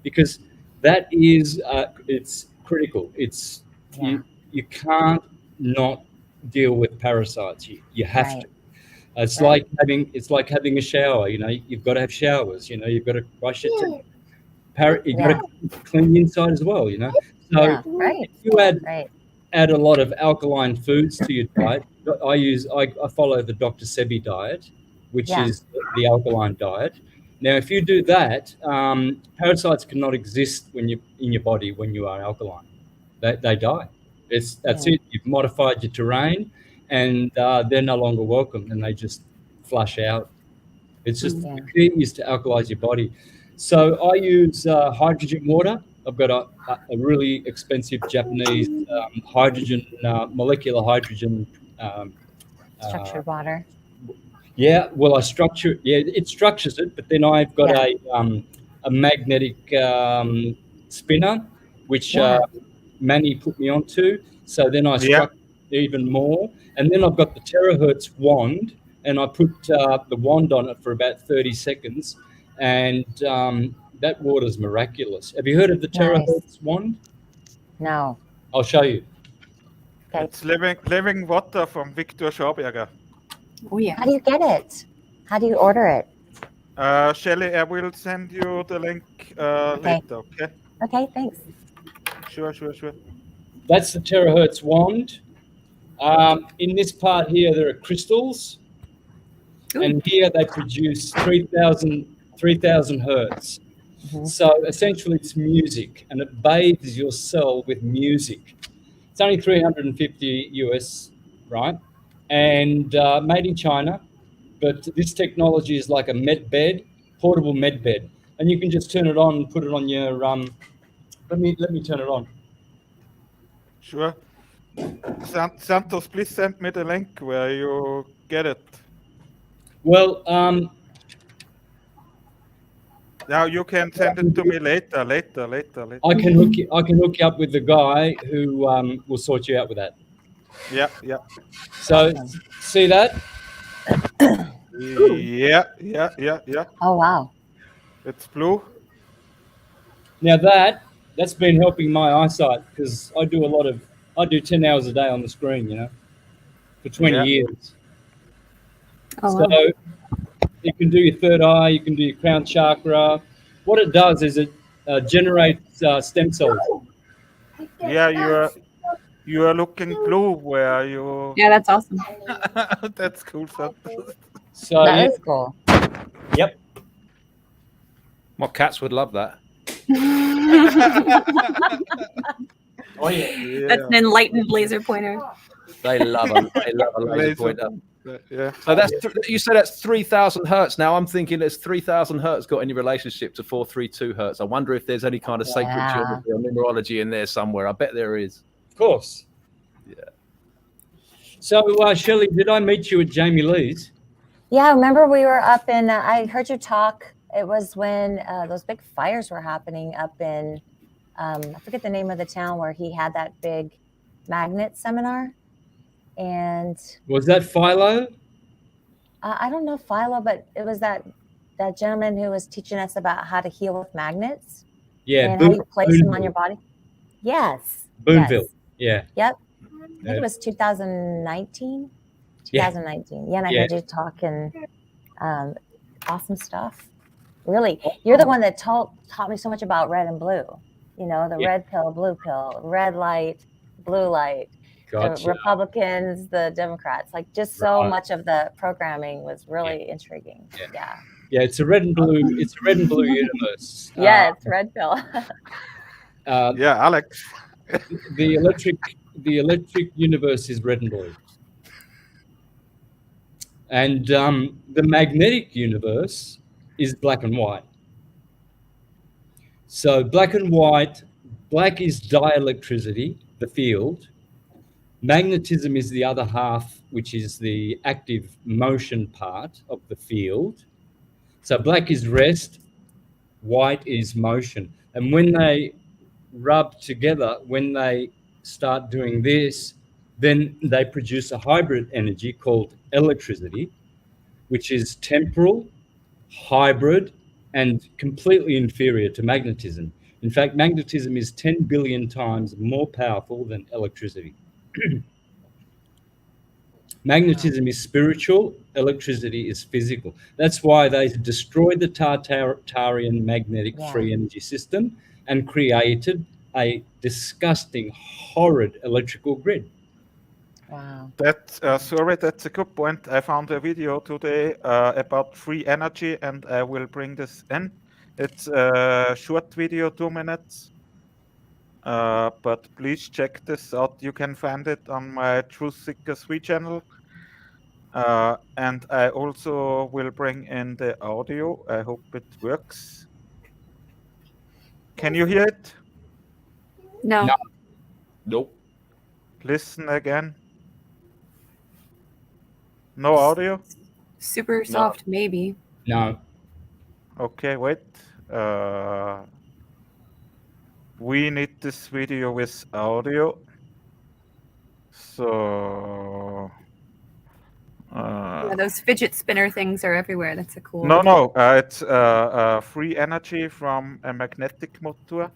G: because that is, it's critical. It's, you can't not deal with parasites. You have to. It's like having a shower. You know, you've got to have showers. You know, you've got to brush your teeth. You've got to clean the inside as well. You know, so if you add a lot of alkaline foods to your diet. I follow the Dr. Sebi diet, which is the alkaline diet. Now, if you do that, parasites cannot exist when you in your body when you are alkaline. They die. That's it. You've modified your terrain, and they're no longer welcome, and they just flush out. It's just the key is to alkalize your body. So I use hydrogen water. I've got a really expensive Japanese hydrogen, molecular hydrogen.
D: Structured water.
G: Yeah, well, it structures it, but then I've got a magnetic spinner, which Manny put me onto. So then I structure even more. And then I've got the terahertz wand, and I put the wand on it for about 30 seconds. And that water's miraculous. Have you heard of the terahertz wand?
D: No.
G: I'll show you.
D: Okay.
A: It's living water from Victor Schauberger.
B: Oh, yeah.
D: How do you get it? How do you order it?
A: Shelley, I will send you the link later, okay?
D: Okay, thanks.
A: Sure.
G: That's the terahertz wand. In this part here, there are crystals. Ooh. And here they produce 3,000 hertz. So essentially it's music, and it bathes your cell with music. It's only 350 US, right? And made in China, but this technology is like a med bed, portable med bed, and you can just turn it on and put it on your let me turn it on.
A: Sure. Santos, please send me the link where you get it.
G: Well,
A: Now you can send it to me later.
G: I can hook you up with the guy who will sort you out with that.
A: Yeah.
G: So see that?
A: Yeah.
D: Oh, wow.
A: It's blue.
G: Now that's been helping my eyesight, because I do 10 hours a day on the screen, for 20
A: Yeah.
G: years.
B: Oh,
G: So
B: wow.
G: you can do your third eye, you can do your crown chakra. What it does is it generates stem cells.
A: Yeah, you are looking blue where you.
B: Yeah, that's awesome.
A: That's cool, Santos.
G: So
D: That
G: yeah,
D: is cool.
G: yep.
C: My cats would love that.
G: Oh yeah.
B: That's an enlightened laser pointer.
C: They love a laser
A: Laser.
C: pointer.
A: Yeah.
C: So you said that's 3,000 hertz. Now I'm thinking, has 3,000 hertz got any relationship to 432 hertz? I wonder if there's any kind of sacred
D: Yeah.
C: geometry or numerology in there somewhere. I bet there is.
G: Of course.
C: Yeah.
G: So Shelley, did I meet you at Jamie Lee's?
D: Yeah, remember we were up in, I heard you talk. It was when those big fires were happening up in, I forget the name of the town where he had that big magnet seminar. And
G: Was that Philo?
D: I don't know Philo, but it was that gentleman who was teaching us about how to heal with magnets.
G: Yeah,
D: and how you place them on your body. Yes.
G: Boonville.
D: Yes.
G: Yeah.
D: Yep. I think it was 2019.
G: Yeah.
D: 2019. Yeah, and I
G: Yeah.
D: heard you talk, and awesome stuff. Really, you're the one that taught me so much about red and blue. The red pill, blue pill, red light, blue light.
G: Gotcha.
D: The Republicans, the Democrats, like just so much of the programming was really intriguing. Yeah.
G: Yeah, it's a red and blue. It's a red and blue universe.
D: Yeah, it's red pill.
A: Yeah, Alex.
G: The electric universe is red and blue, and the magnetic universe is black and white. So black and white, black is dielectricity, the field. Magnetism is the other half, which is the active motion part of the field. So black is rest, white is motion. And when they rub together, when they start doing this, then they produce a hybrid energy called electricity, which is temporal, hybrid, and completely inferior to magnetism. In fact, magnetism is 10 billion times more powerful than electricity. Magnetism is spiritual, electricity is physical. That's why they destroyed the Tartarian magnetic free energy system and created a disgusting, horrid electrical grid.
D: Wow.
A: That's a good point. I found a video today about free energy, and I will bring this in. It's a short video, 2 minutes. But please check this out. You can find it on my Truth Seeker 3 channel. And I also will bring in the audio. I hope it works. Can you hear it?
B: No.
C: Nope.
A: Listen again. No audio?
B: Super soft, maybe.
G: No.
A: Okay, wait. We need this video with audio. So
B: Yeah, those fidget spinner things are everywhere. That's a cool.
A: no, it's free energy from a magnetic motor.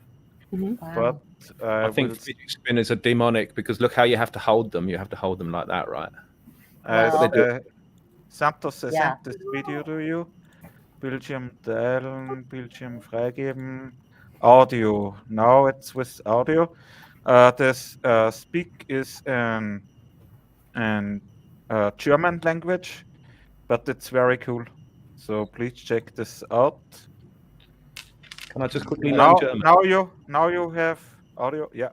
B: Mhm.
D: Wow.
A: But
C: I think fidget spinners are demonic, because look how you have to hold them. You have to hold them like that, right?
D: Well,
A: Santos, I
D: yeah.
A: sent this video to you. Bildschirm teilen, Bildschirm freigeben. Audio. Now it's with audio. This speak is in German language, but it's very cool. So please check this out.
C: Can I just quickly learn
A: Now,
C: German?
A: now you have audio. Yeah.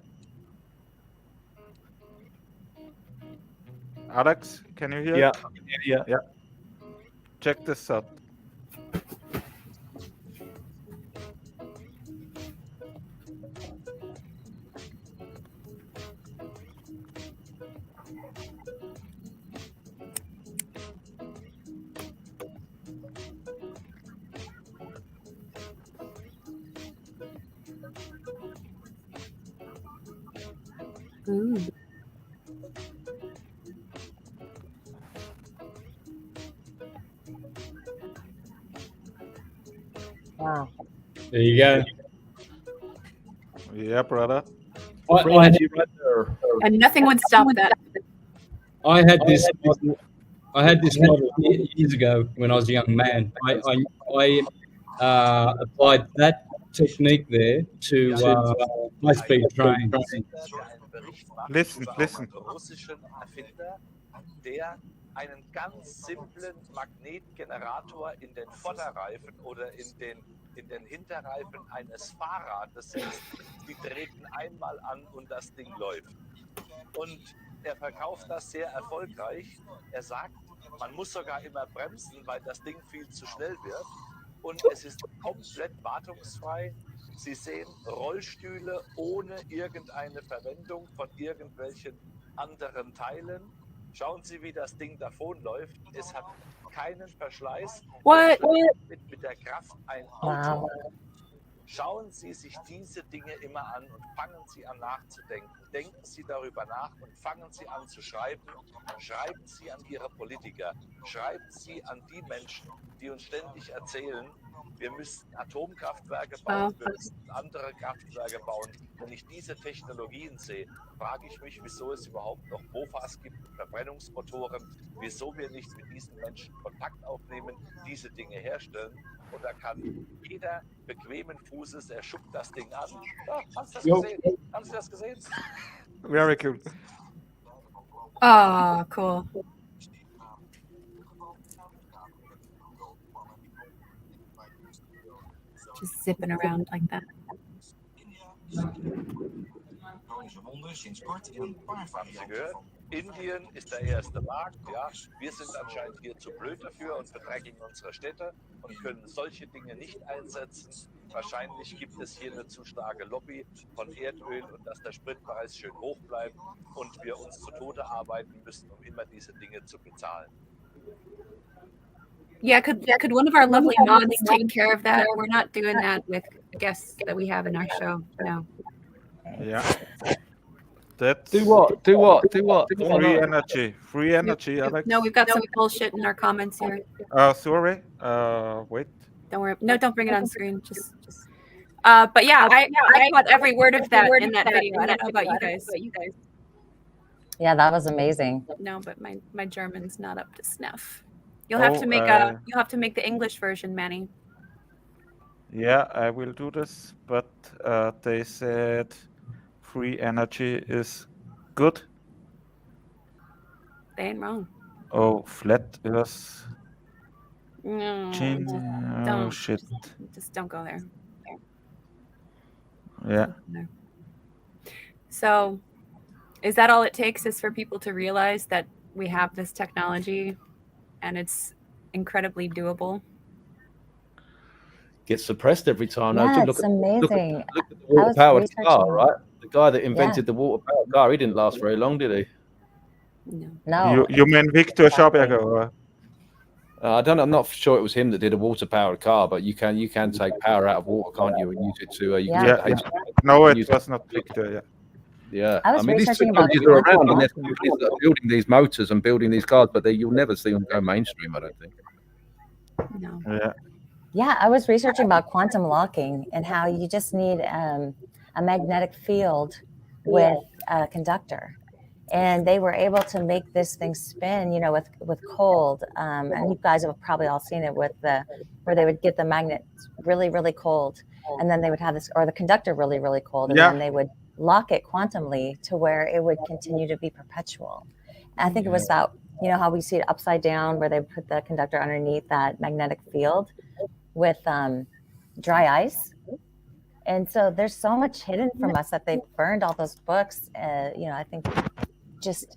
A: Alex, can you hear?
C: Yeah,
A: it?
C: yeah.
A: Check this out.
B: Ooh.
D: Wow.
G: There you go.
A: Yeah, brother.
B: And nothing would stop that.
G: I had this model years ago when I was a young man. I applied that technique there to high-speed trains.
A: Listen.
H: Russischen Erfinder, der einen ganz simplen Magnetgenerator in den Vorderreifen oder in den Hinterreifen eines Fahrrades setzt. Die treten einmal an und das Ding läuft. Und er verkauft das sehr erfolgreich. Er sagt, man muss sogar immer bremsen, weil das Ding viel zu schnell wird. Und es ist komplett wartungsfrei. Sie sehen Rollstühle ohne irgendeine Verwendung von irgendwelchen anderen Teilen. Schauen Sie, wie das Ding davonläuft. Es hat keinen Verschleiß.
B: What?
H: Mit der Kraft ein Auto.
D: Wow.
H: Schauen Sie sich diese Dinge immer an und fangen Sie an nachzudenken. Denken Sie darüber nach und fangen Sie an zu schreiben. Schreiben Sie an Ihre Politiker. Schreiben Sie an die Menschen, die uns ständig erzählen, wir müssten Atomkraftwerke bauen, wir müssten andere Kraftwerke bauen. Wenn ich diese Technologien sehe, frage ich mich, wieso es überhaupt noch Mofas gibt, Verbrennungsmotoren, wieso wir nicht mit diesen Menschen Kontakt aufnehmen, diese Dinge herstellen. Und da kann jeder bequemen Fußes, er schubt das Ding an. Ja, haben Sie das gesehen? Haben Sie das gesehen?
A: Very cool.
B: Oh, cool. Just zipping around like that.
H: Haben Sie gehört? Indien ist der erste Markt, ja. Wir sind anscheinend hier zu blöd dafür und verdrecken unsere Städte und können solche Dinge nicht einsetzen. Wahrscheinlich gibt es hier eine zu starke Lobby von Erdöl und dass der Spritpreis schön hoch bleibt und wir uns zu Tode arbeiten müssen, um immer diese Dinge zu bezahlen.
B: Yeah, could one of our lovely mods take care of that? We're not doing that with guests that we have in our show. No.
A: Yeah. That's
C: Do what?
A: Free energy, Alex.
B: No, we've got some bullshit in our comments here.
A: Sorry. Wait.
B: Don't worry. No, don't bring it on screen. Just. But yeah, I caught every word of that in that video. I don't know about you guys.
D: Yeah, that was amazing.
B: No, but my German's not up to snuff. You'll have to make the English version, Manny.
A: Yeah, I will do this, but they said free energy is good.
B: They ain't wrong.
A: Oh, flat earth.
B: No,
A: Oh
B: don't.
A: shit.
B: Just don't go there.
A: Yeah.
B: So, is that all it takes is for people to realize that we have this technology and it's incredibly doable?
C: Gets suppressed every time.
D: Yeah,
C: Look
D: it's
C: at
D: amazing.
C: the water-powered car,
D: researching.
C: right? The guy that invented the water-powered car, he didn't last very long, did he?
D: No.
A: You mean Victor Schaberger? Or?
C: I don't know. I'm not sure it was him that did a water-powered car, but you can take power out of water, can't you, and use it to
A: No, it was not Victor. Yeah.
C: Yeah,
D: I was
C: mean, these
D: researching about
C: technologies are around, and there's
D: quantum
C: companies that are building these motors and building these cars, but you'll never see them go mainstream, I don't think.
B: No.
A: Yeah.
D: Yeah, I was researching about quantum locking and how you just need a magnetic field with a conductor. And they were able to make this thing spin, with cold. And you guys have probably all seen it with where they would get the magnet really, really cold. And then they would have this, or the conductor really, really cold. And then they would lock it quantumly to where it would continue to be perpetual. And I think it was that, how we see it upside down where they put the conductor underneath that magnetic field with dry ice. And so there's so much hidden from us that they've burned all those books. I think just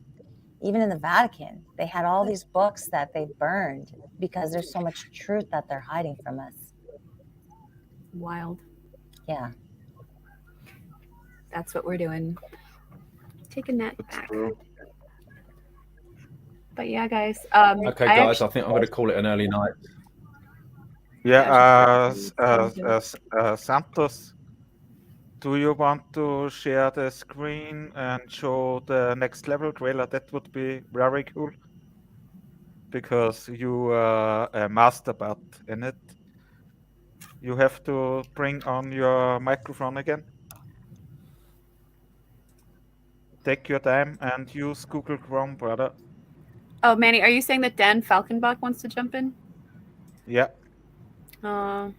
D: even in the Vatican, they had all these books that they burned because there's so much truth that they're hiding from us.
B: Wild.
D: Yeah.
B: That's what we're doing. Taking that
A: It's
B: back.
A: true.
B: But yeah, guys.
C: Okay, guys, I think I'm going to call it an early night.
A: Yeah, Santos, do you want to share the screen and show the next level trailer? That would be very cool. Because you are a master bot in it. You have to bring on your microphone again. Take your time and use Google Chrome, brother.
B: Oh, Manny, are you saying that Dan Falkenbach wants to jump in?
A: Yeah.
B: I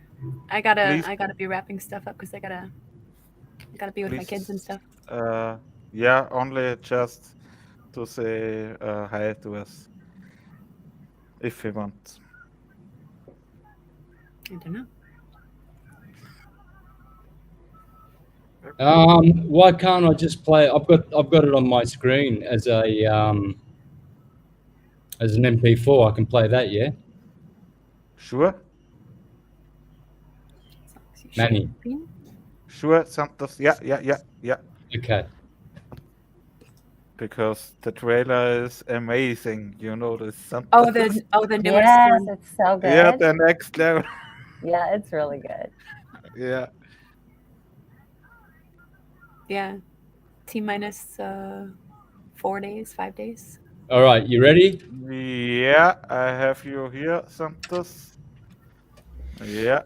B: gotta be wrapping stuff up because I gotta be with my
A: Please.
B: kids and stuff.
A: Yeah, only just to say hi to us. If you want.
B: I don't know.
G: Why can't I just play? I've got it on my screen as a as an MP4. I can play that, yeah.
A: Sure.
G: Manny.
A: Sure, Santos. Yeah.
G: Okay.
A: Because the trailer is amazing, you know this. Santos.
B: Oh, the newest
D: Yes,
B: one.
D: it's so good.
A: Yeah, the next level.
D: Yeah, it's really good.
A: Yeah.
B: Yeah. T-minus 4 days, 5 days.
G: All right, you ready?
A: Yeah, I have you here, Santos. Yeah.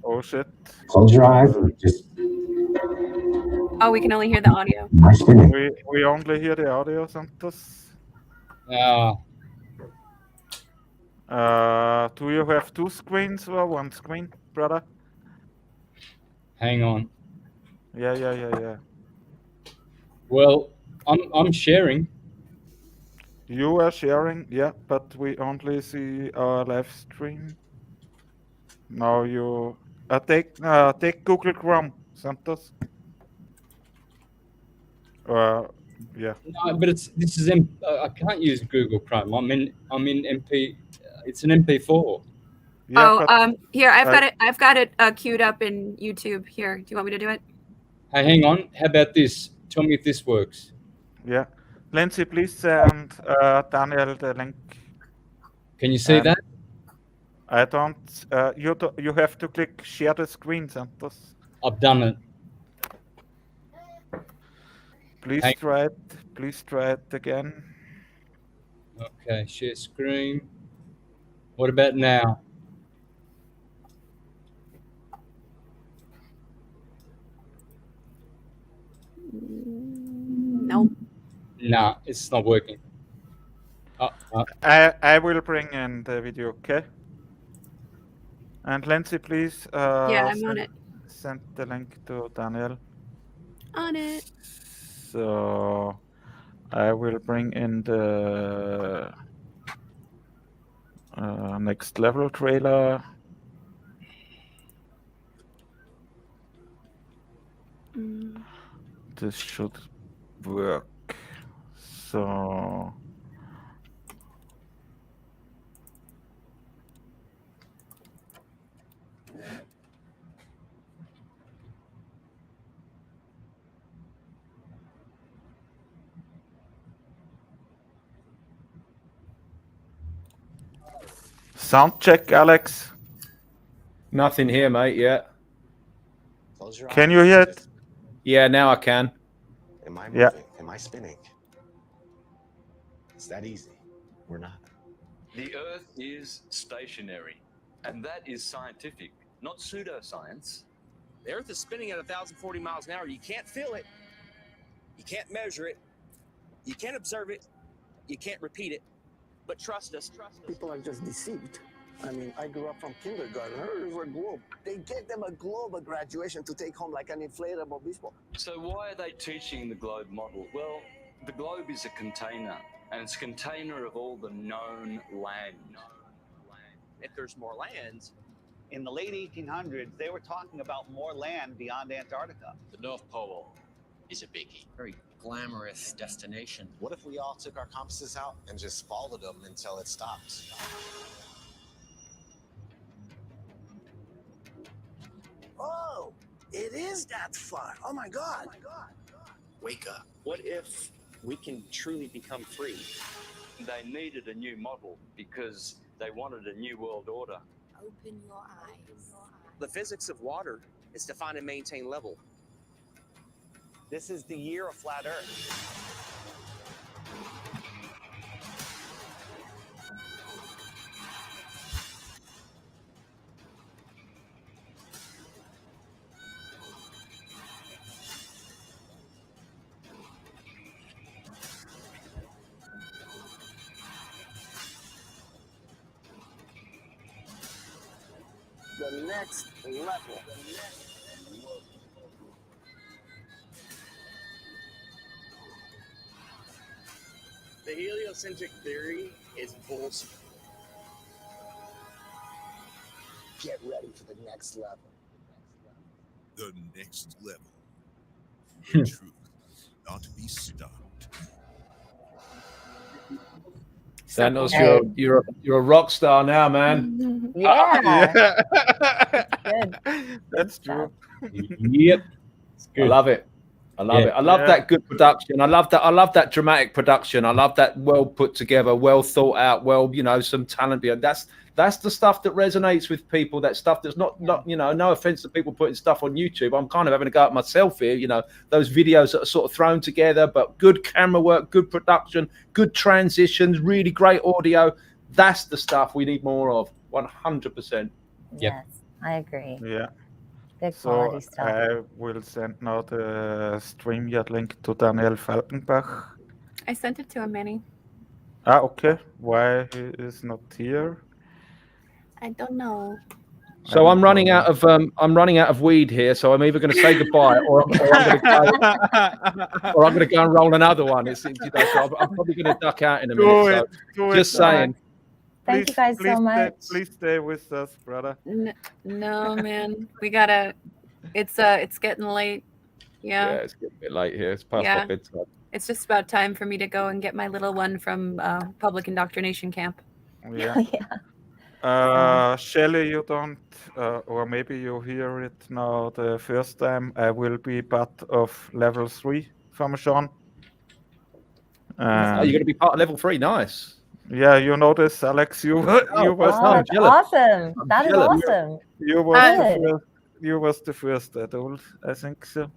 A: Oh shit.
I: Close your eyes and just.
B: Oh, we can only hear the audio.
A: We only hear the audio, Santos. Do you have 2 screens or 1 screen, brother?
G: Hang on.
A: Yeah.
G: Well, I'm sharing.
A: You are sharing, yeah, but we only see our live stream. Now you take Google Chrome, Santos. Yeah.
G: No, but this is I can't use Google Chrome. I'm in MP. It's an MP4.
A: Yeah,
B: here I've got it queued up in YouTube. Here, do you want me to do it?
G: Hey, hang on. How about this? Tell me if this works.
A: Yeah, Lindsay, please send Daniel the link.
G: Can you see that?
A: I don't. You have to click share the screen, Santos.
G: I've done it.
A: Please try it. Please try it again.
G: Okay, share screen. What about now?
B: No.
G: Nah, it's not working.
A: I will bring in the video, okay? And Lindsay, please.
B: Yeah, I'm on it.
A: Send the link to Daniel.
B: On it.
A: So I will bring in the next level trailer. This should work. So sound check, Alex.
C: Nothing here, mate, yet.
A: Can you hear it?
C: Yeah, now I can.
J: Am I moving? Am I spinning? It's that easy. We're not.
K: The Earth is stationary, and that is scientific, not pseudoscience.
L: The Earth is spinning at 1,040 miles an hour. You can't feel it. You can't measure it. You can't observe it. You can't repeat it. But trust us.
M: People are just deceived. I mean, I grew up from kindergarten. Earth was a globe. They gave them a globe at graduation to take home like an inflatable baseball.
K: So why are they teaching the globe model? Well, the globe is a container, and it's a container of all the known land.
L: if there's more land.
N: In the late 1800s, they were talking about more land beyond Antarctica.
O: The North Pole is a biggie. Very glamorous destination.
J: What if we all took our compasses out and just followed them until it stopped?
M: Oh, it is that far. Oh my God.
O: Wake up.
L: What if we can truly become free?
K: They needed a new model because they wanted a new world order.
P: Open your eyes.
L: The physics of water is to find and maintain level.
N: This is the year of flat Earth.
M: The next level.
L: The heliocentric theory is bullshit.
M: Get ready for the next level.
Q: The next level. The truth not to be stopped.
C: Santos, you're a rock star now, man.
D: Yeah.
A: Good. That's true.
G: Yep.
C: I love it. I love it. I love that good production. I love that dramatic production. I love that well put together, well thought out, some talent behind. That's the stuff that resonates with people. That stuff that's not no offense to people putting stuff on YouTube. I'm kind of having a go at myself here. Those videos that are sort of thrown together, but good camera work, good production, good transitions, really great audio. That's the stuff we need more of. 100%.
D: Yes, I agree.
A: Yeah.
D: Good
A: So
D: quality stuff.
A: I will send now the StreamYard link to Daniel Falkenbach.
B: I sent it to him, Manny.
A: Okay. Why he is not here?
B: I don't know.
C: So I'm running out of weed here. So I'm either going to say goodbye, or I'm going to go and roll another one. So I'm probably going to duck out in a minute. Just saying.
D: Thank you guys so much.
A: Please stay with us, brother.
B: No, man. We gotta. It's getting late. Yeah.
C: Yeah, it's getting a bit late here. It's past my bedtime.
B: It's just about time for me to go and get my little one from public indoctrination camp.
A: Yeah. Shelley, you don't, or maybe you hear it now the first time. I will be part of level 3 from Sean.
C: You're going to be part of level 3. Nice.
A: Yeah, you know this, Alex. You was
D: that's awesome. That is awesome.
A: You was the first adult, I think so.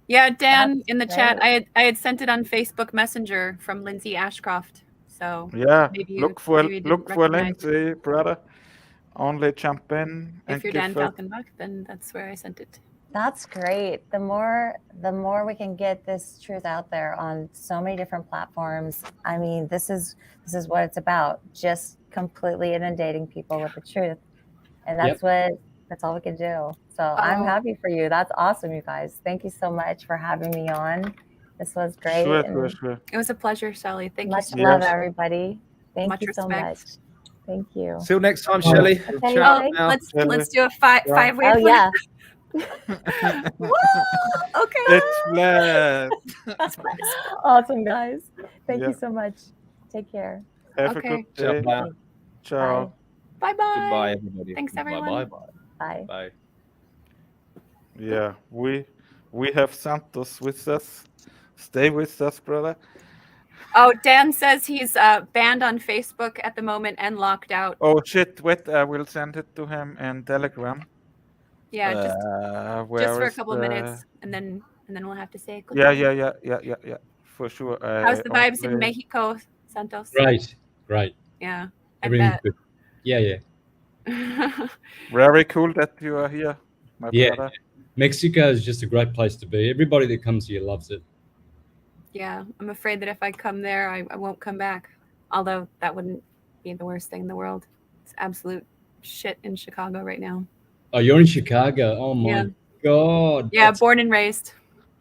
B: Yeah, Dan in the chat. I had sent it on Facebook Messenger from Lindsay Ashcroft. So
A: yeah,
B: maybe
A: look for
B: recognize.
A: Lindsay, brother. Only jump in.
B: If you're Dan Falkenbach, then that's where I sent it.
D: That's great. The more we can get this truth out there on so many different platforms. I mean, this is what it's about. Just completely inundating people with the truth, and that's all we can do. So I'm happy for you. That's awesome, you guys. Thank you so much for having me on. This was great.
A: Sure.
B: It was a pleasure, Shelley. Thank
D: much
B: you so
D: love,
B: much.
D: everybody. Thank you so
B: respect.
D: much. Thank you.
C: Till next time, Shelley.
D: Okay,
B: Let's do a five-way.
D: Oh yeah.
B: Woo! Okay.
A: It's flat.
D: Awesome, guys. Thank you so much. Take care.
A: Have a good day. Ciao.
B: Bye-bye.
C: Goodbye, everybody.
B: Thanks, everyone.
C: Bye.
D: Bye.
A: Yeah, we have Santos with us. Stay with us, brother.
B: Oh, Dan says he's banned on Facebook at the moment and locked out.
A: Oh shit! Wait, I will send it to him in Telegram.
B: Yeah, just for a couple of minutes, and then we'll have to say goodbye.
A: Yeah, for sure.
B: How's the vibes in Mexico, Santos?
G: Great.
B: Yeah,
G: everything's good. Yeah.
A: Very cool that you are here, my brother.
G: Mexico is just a great place to be. Everybody that comes here loves it.
B: Yeah, I'm afraid that if I come there, I won't come back. Although that wouldn't be the worst thing in the world. It's absolute shit in Chicago right now.
G: Oh, you're in Chicago. Oh my God.
B: Yeah, born and raised.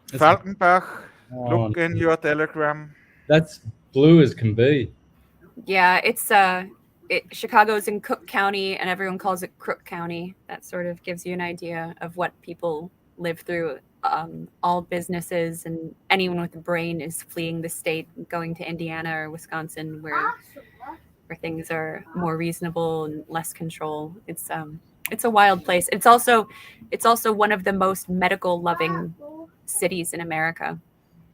A: Falkenbach, look in your Telegram.
G: That's blue as can be.
B: Yeah, it's Chicago's in Cook County, and everyone calls it Crook County. That sort of gives you an idea of what people live through. All businesses and anyone with a brain is fleeing the state, going to Indiana or Wisconsin, where things are more reasonable and less control. It's a wild place. It's also one of the most medical loving cities in America,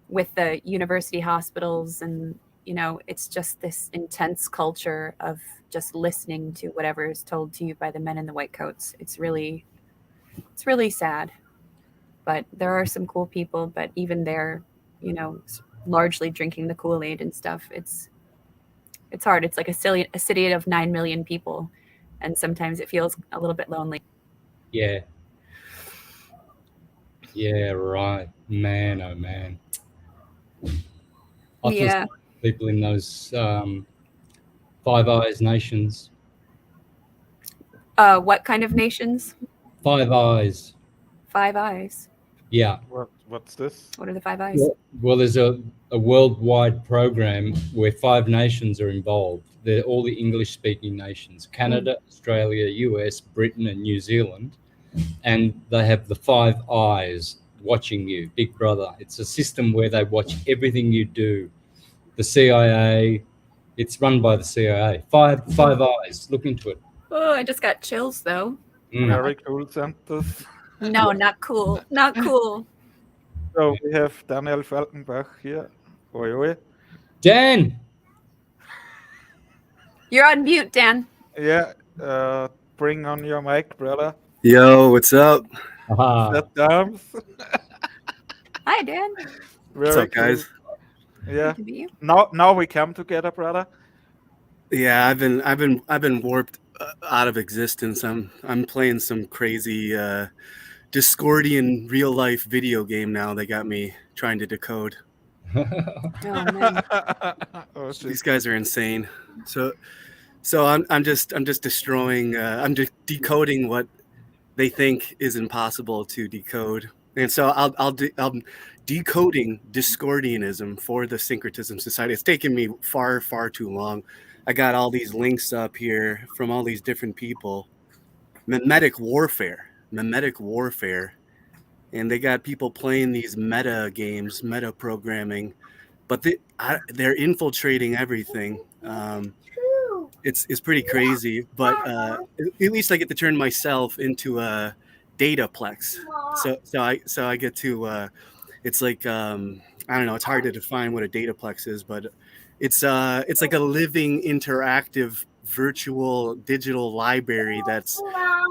B: with the university hospitals, and it's just this intense culture of just listening to whatever is told to you by the men in the white coats. It's really sad, but there are some cool people. But even they're largely drinking the Kool-Aid and stuff. It's hard. It's like a city of 9 million people, and sometimes it feels a little bit lonely.
G: Yeah. Yeah, right. Man, oh man. I feel sorry for people in those Five Eyes nations.
B: What kind of nations?
G: Five Eyes.
B: Five Eyes.
G: Yeah.
A: What's this?
B: What are the Five Eyes?
G: Well, there's a worldwide program where 5 nations are involved. They're all the English-speaking nations: Canada, Australia, US, Britain, and New Zealand. And they have the 5 Eyes watching you, Big Brother. It's a system where they watch everything you do. The CIA, it's run by the CIA. Five Eyes. Look into it.
B: Oh, I just got chills though.
A: Very cool, Santos.
B: No, not cool. Not cool.
A: So we have Daniel Falkenbach here. Oi, oi.
G: Dan!
B: You're on mute, Dan.
A: Yeah, bring on your mic, brother.
R: Yo, what's up?
A: That Dams.
B: Hi, Dan.
R: What's up, guys?
A: Yeah.
B: Good to meet you.
A: Now we come together, brother.
R: Yeah, I've been warped out of existence. I'm playing some crazy Discordian real life video game now. They got me trying to decode.
B: Oh man.
R: These guys are insane. So I'm just destroying. I'm just decoding what they think is impossible to decode, and so I'm decoding Discordianism for the Syncretism Society. It's taken me far too long. I got all these links up here from all these different people. Memetic warfare, and they got people playing these meta games, meta programming, but they're infiltrating everything. It's pretty crazy, but at least I get to turn myself into a dataplex. So I get to it's like I don't know. It's hard to define what a dataplex is, but it's like a living, interactive, virtual, digital library that's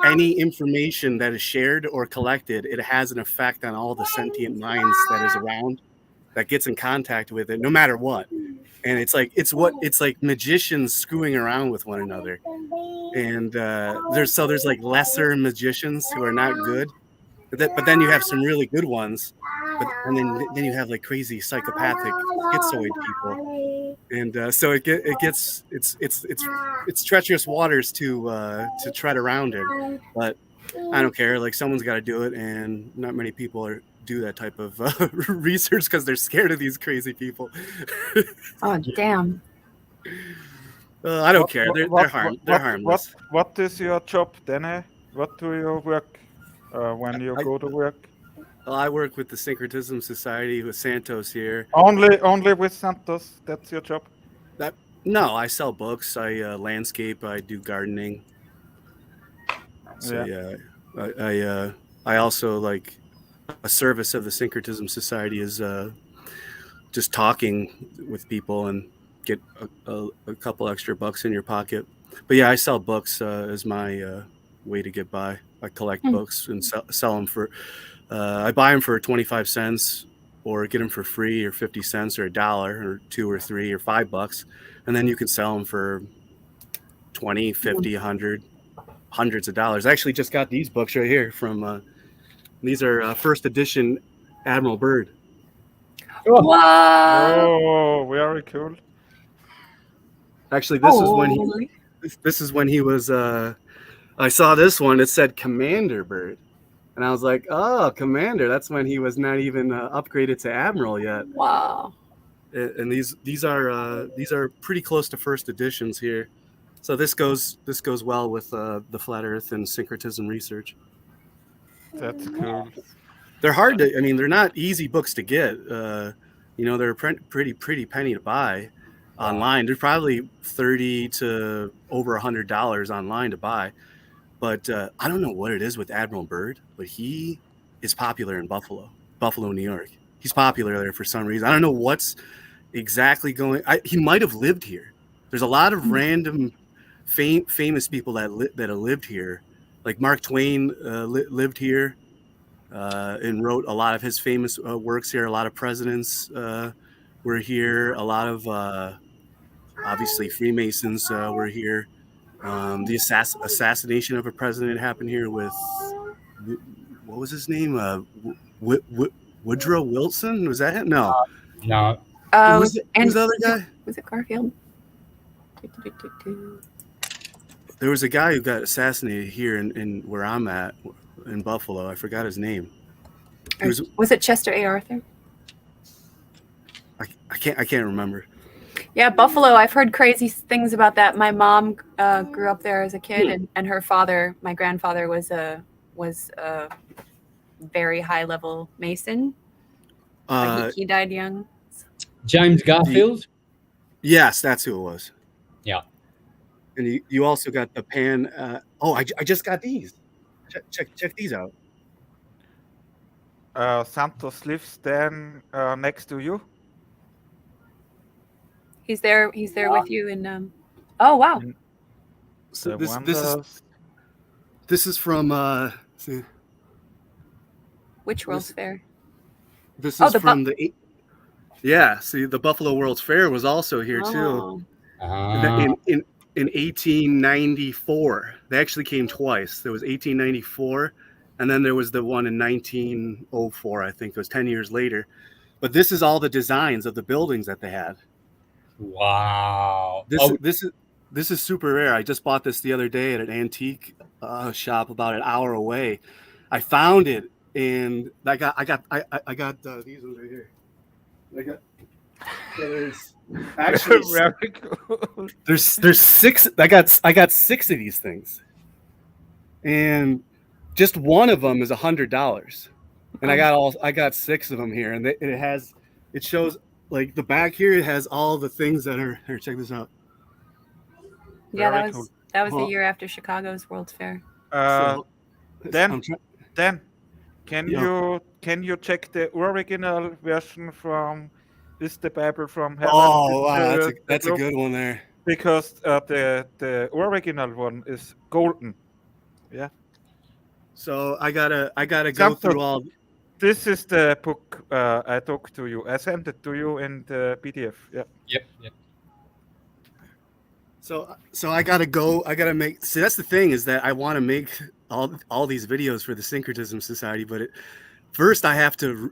R: any information that is shared or collected. It has an effect on all the sentient minds that is around, that gets in contact with it, no matter what. And it's like magicians screwing around with one another. And there's like lesser magicians who are not good, but then you have some really good ones. And then you have like crazy psychopathic schizoid people, and so it's treacherous waters to tread around in. But I don't care. Like, someone's got to do it, and not many people do that type of research because they're scared of these crazy people.
B: Oh damn!
R: I don't care. They're harmless.
A: What is your job, Danny? What do you work when you go to work?
R: Well, I work with the Syncretism Society with Santos here.
A: Only with Santos. That's your job.
R: No, I sell books. I landscape. I do gardening. So yeah, I also, like, a service of the Syncretism Society is just talking with people and get a couple extra bucks in your pocket. But yeah, I sell books as my way to get by. I collect books and sell them for. I buy them for 25 cents, or get them for free, or 50 cents, or $1, or $2 or $3 or $5, and then you can sell them for 20, 50, 100, hundreds of dollars. I actually just got these books right here from. These are first edition Admiral Byrd.
B: Wow!
A: Oh, very cool.
R: Actually, this is when he was. I saw this one. It said Commander Byrd. And I was like, oh, Commander. That's when he was not even upgraded to Admiral yet.
B: Wow.
R: And these are pretty close to first editions here. So this goes well with the flat Earth and syncretism research.
A: That's cool.
R: They're hard to. I mean, they're not easy books to get. They're pretty penny to buy online. They're probably $30 to over $100 online to buy. But I don't know what it is with Admiral Byrd, but he is popular in Buffalo, New York. He's popular there for some reason. I don't know what's exactly going. He might have lived here. There's a lot of random famous people that have lived here, like Mark Twain lived here and wrote a lot of his famous works here. A lot of presidents were here. A lot of obviously Freemasons were here. The assassination of a president happened here with what was his name? Woodrow Wilson? Was that him? No.
G: No.
R: Who's the other guy?
B: Was it Garfield?
R: There was a guy who got assassinated here in where I'm at in Buffalo. I forgot his name.
B: Was it Chester A. Arthur?
R: I can't remember.
B: Yeah, Buffalo. I've heard crazy things about that. My mom grew up there as a kid, and her father, my grandfather, was a very high level Mason. He died young.
G: James Garfield.
R: Yes, that's who it was.
G: Yeah.
R: And you also got the pan. I just got these. Check these out.
A: Santos lives then next to you.
B: He's there with you in oh wow.
R: So this is from see,
B: which World's Fair?
R: This is from the see, the Buffalo World's Fair was also here too. In 1894. They actually came twice. There was 1894 and then there was the one in 1904, I think. It was 10 years later. But this is all the designs of the buildings that they had.
G: Wow.
R: This is super rare. I just bought this the other day at an antique shop about an hour away. I found it and I got these ones right here. So there's actually
A: very cool.
R: There's six. I got 6 of these things, and just one of them is $100, and I got 6 of them here, and it shows like the back here. It has all the things that are here. Check this out.
B: Yeah, that was the year after Chicago's World's Fair.
A: Then can you check the original version from Is the Bible from Heaven?
R: Oh, wow, that's a good one there.
A: Because the original one is golden. Yeah.
R: So I gotta go through all.
A: This is the book I talked to you. I sent it to you in the PDF. Yeah.
G: Yep.
R: So I gotta make. See, that's the thing, is that I want to make all these videos for the Syncretism Society, but first I have to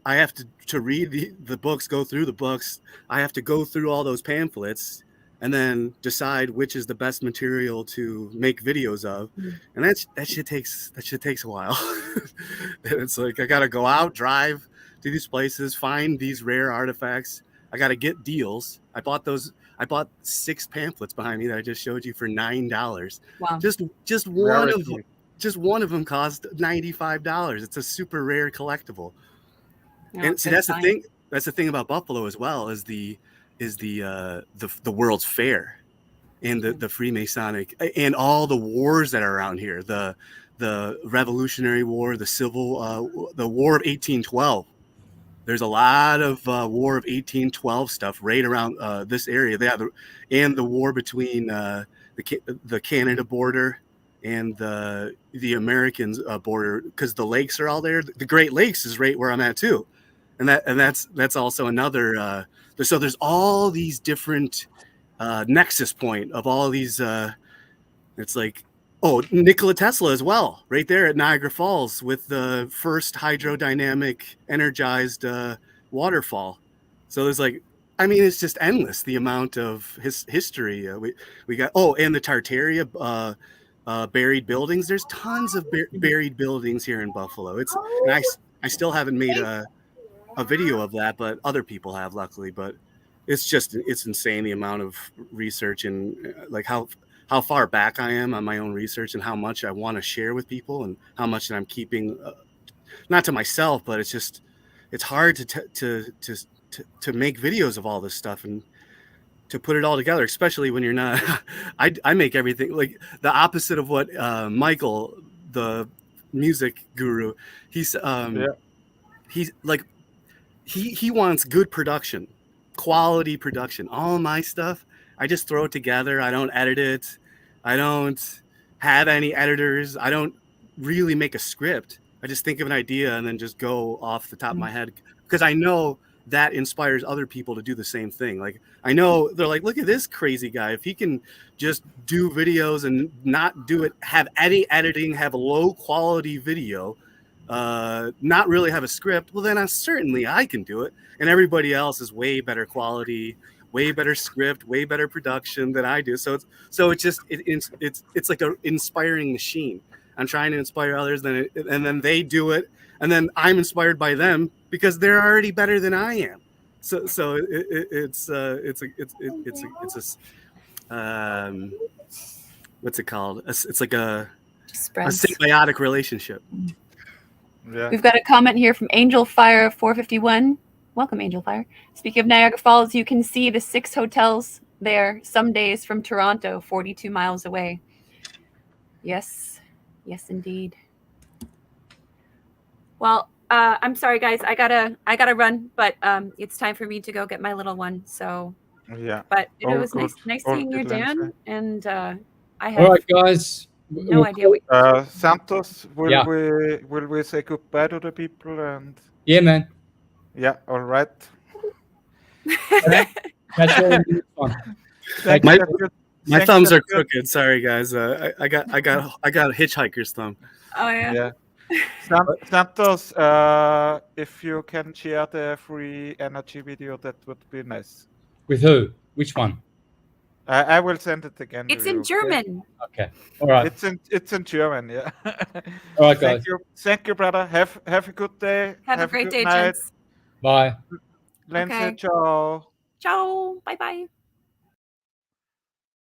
R: read the books, go through the books. I have to go through all those pamphlets and then decide which is the best material to make videos of. And that shit takes a while. It's like I gotta go out, drive to these places, find these rare artifacts. I gotta get deals. I bought 6 pamphlets behind me that I just showed you for $9.
B: Wow.
R: Just one of them cost $95. It's a super rare collectible.
B: Yeah,
R: and see, that's the thing. That's the thing about Buffalo as well, is the World's Fair and the Freemasonic and all the wars that are around here. The Revolutionary War, the War of 1812. There's a lot of War of 1812 stuff right around this area. And the war between the Canada border and the Americans border, because the lakes are all there. The Great Lakes is right where I'm at too, and that's also another. So there's all these different nexus point of all these. It's like, Nikola Tesla as well, right there at Niagara Falls with the first hydrodynamic energized waterfall. So there's it's just endless, the amount of history we got. And the Tartaria buried buildings. There's tons of buried buildings here in Buffalo. And I still haven't made a video of that, but other people have, luckily. But it's insane, the amount of research and how how far back I am on my own research and how much I want to share with people and how much that I'm keeping, not to myself, but it's hard to make videos of all this stuff and to put it all together, especially when you're not. I make everything like the opposite of what Michael, the music guru, he's like he wants good production, quality production. All my stuff, I just throw it together. I don't edit it. I don't have any editors. I don't really make a script. I just think of an idea and then just go off the top of my head, because I know that inspires other people to do the same thing. Like, I know they're like, look at this crazy guy. If he can just do videos and not do it, have any editing, have a low quality video, not really have a script, well, then I can do it. And everybody else is way better quality, way better script, way better production than I do. So it's like an inspiring machine. I'm trying to inspire others, and then they do it, and then I'm inspired by them because they're already better than I am. So it's what's it called? It's like a symbiotic relationship.
A: Yeah.
B: We've got a comment here from Angel Fire 451. Welcome, Angel Fire. Speaking of Niagara Falls, you can see the 6 hotels there some days from Toronto, 42 miles away. Yes, yes, indeed. Well, I'm sorry, guys. I gotta run, but it's time for me to go get my little one. So
A: yeah.
B: But it
A: All
B: was
A: good.
B: nice
A: All
B: seeing you,
A: good,
B: Dan.
A: Lindsay.
B: And I have
G: All right, guys.
B: no idea what.
A: Santos, will
G: Yeah.
A: we say goodbye to the people? And
G: Yeah, man.
A: yeah, all right.
G: That's all fun.
A: Thank
R: My
A: you.
R: my
A: Thank
R: thumbs
A: you.
R: are crooked. Sorry, guys. I got a hitchhiker's thumb.
B: Oh yeah.
A: Santos, if you can share the free energy video, that would be nice.
G: With who? Which one?
A: I will send it again.
B: It's
A: to you,
B: in German.
G: Okay. All right.
A: It's in German. Yeah.
G: All right, guys.
A: Thank you, brother. Have a good day.
B: Have a great
A: good
B: day,
A: night.
B: gents.
G: Bye.
A: Lindsay,
B: Okay.
A: ciao.
B: Ciao. Bye bye.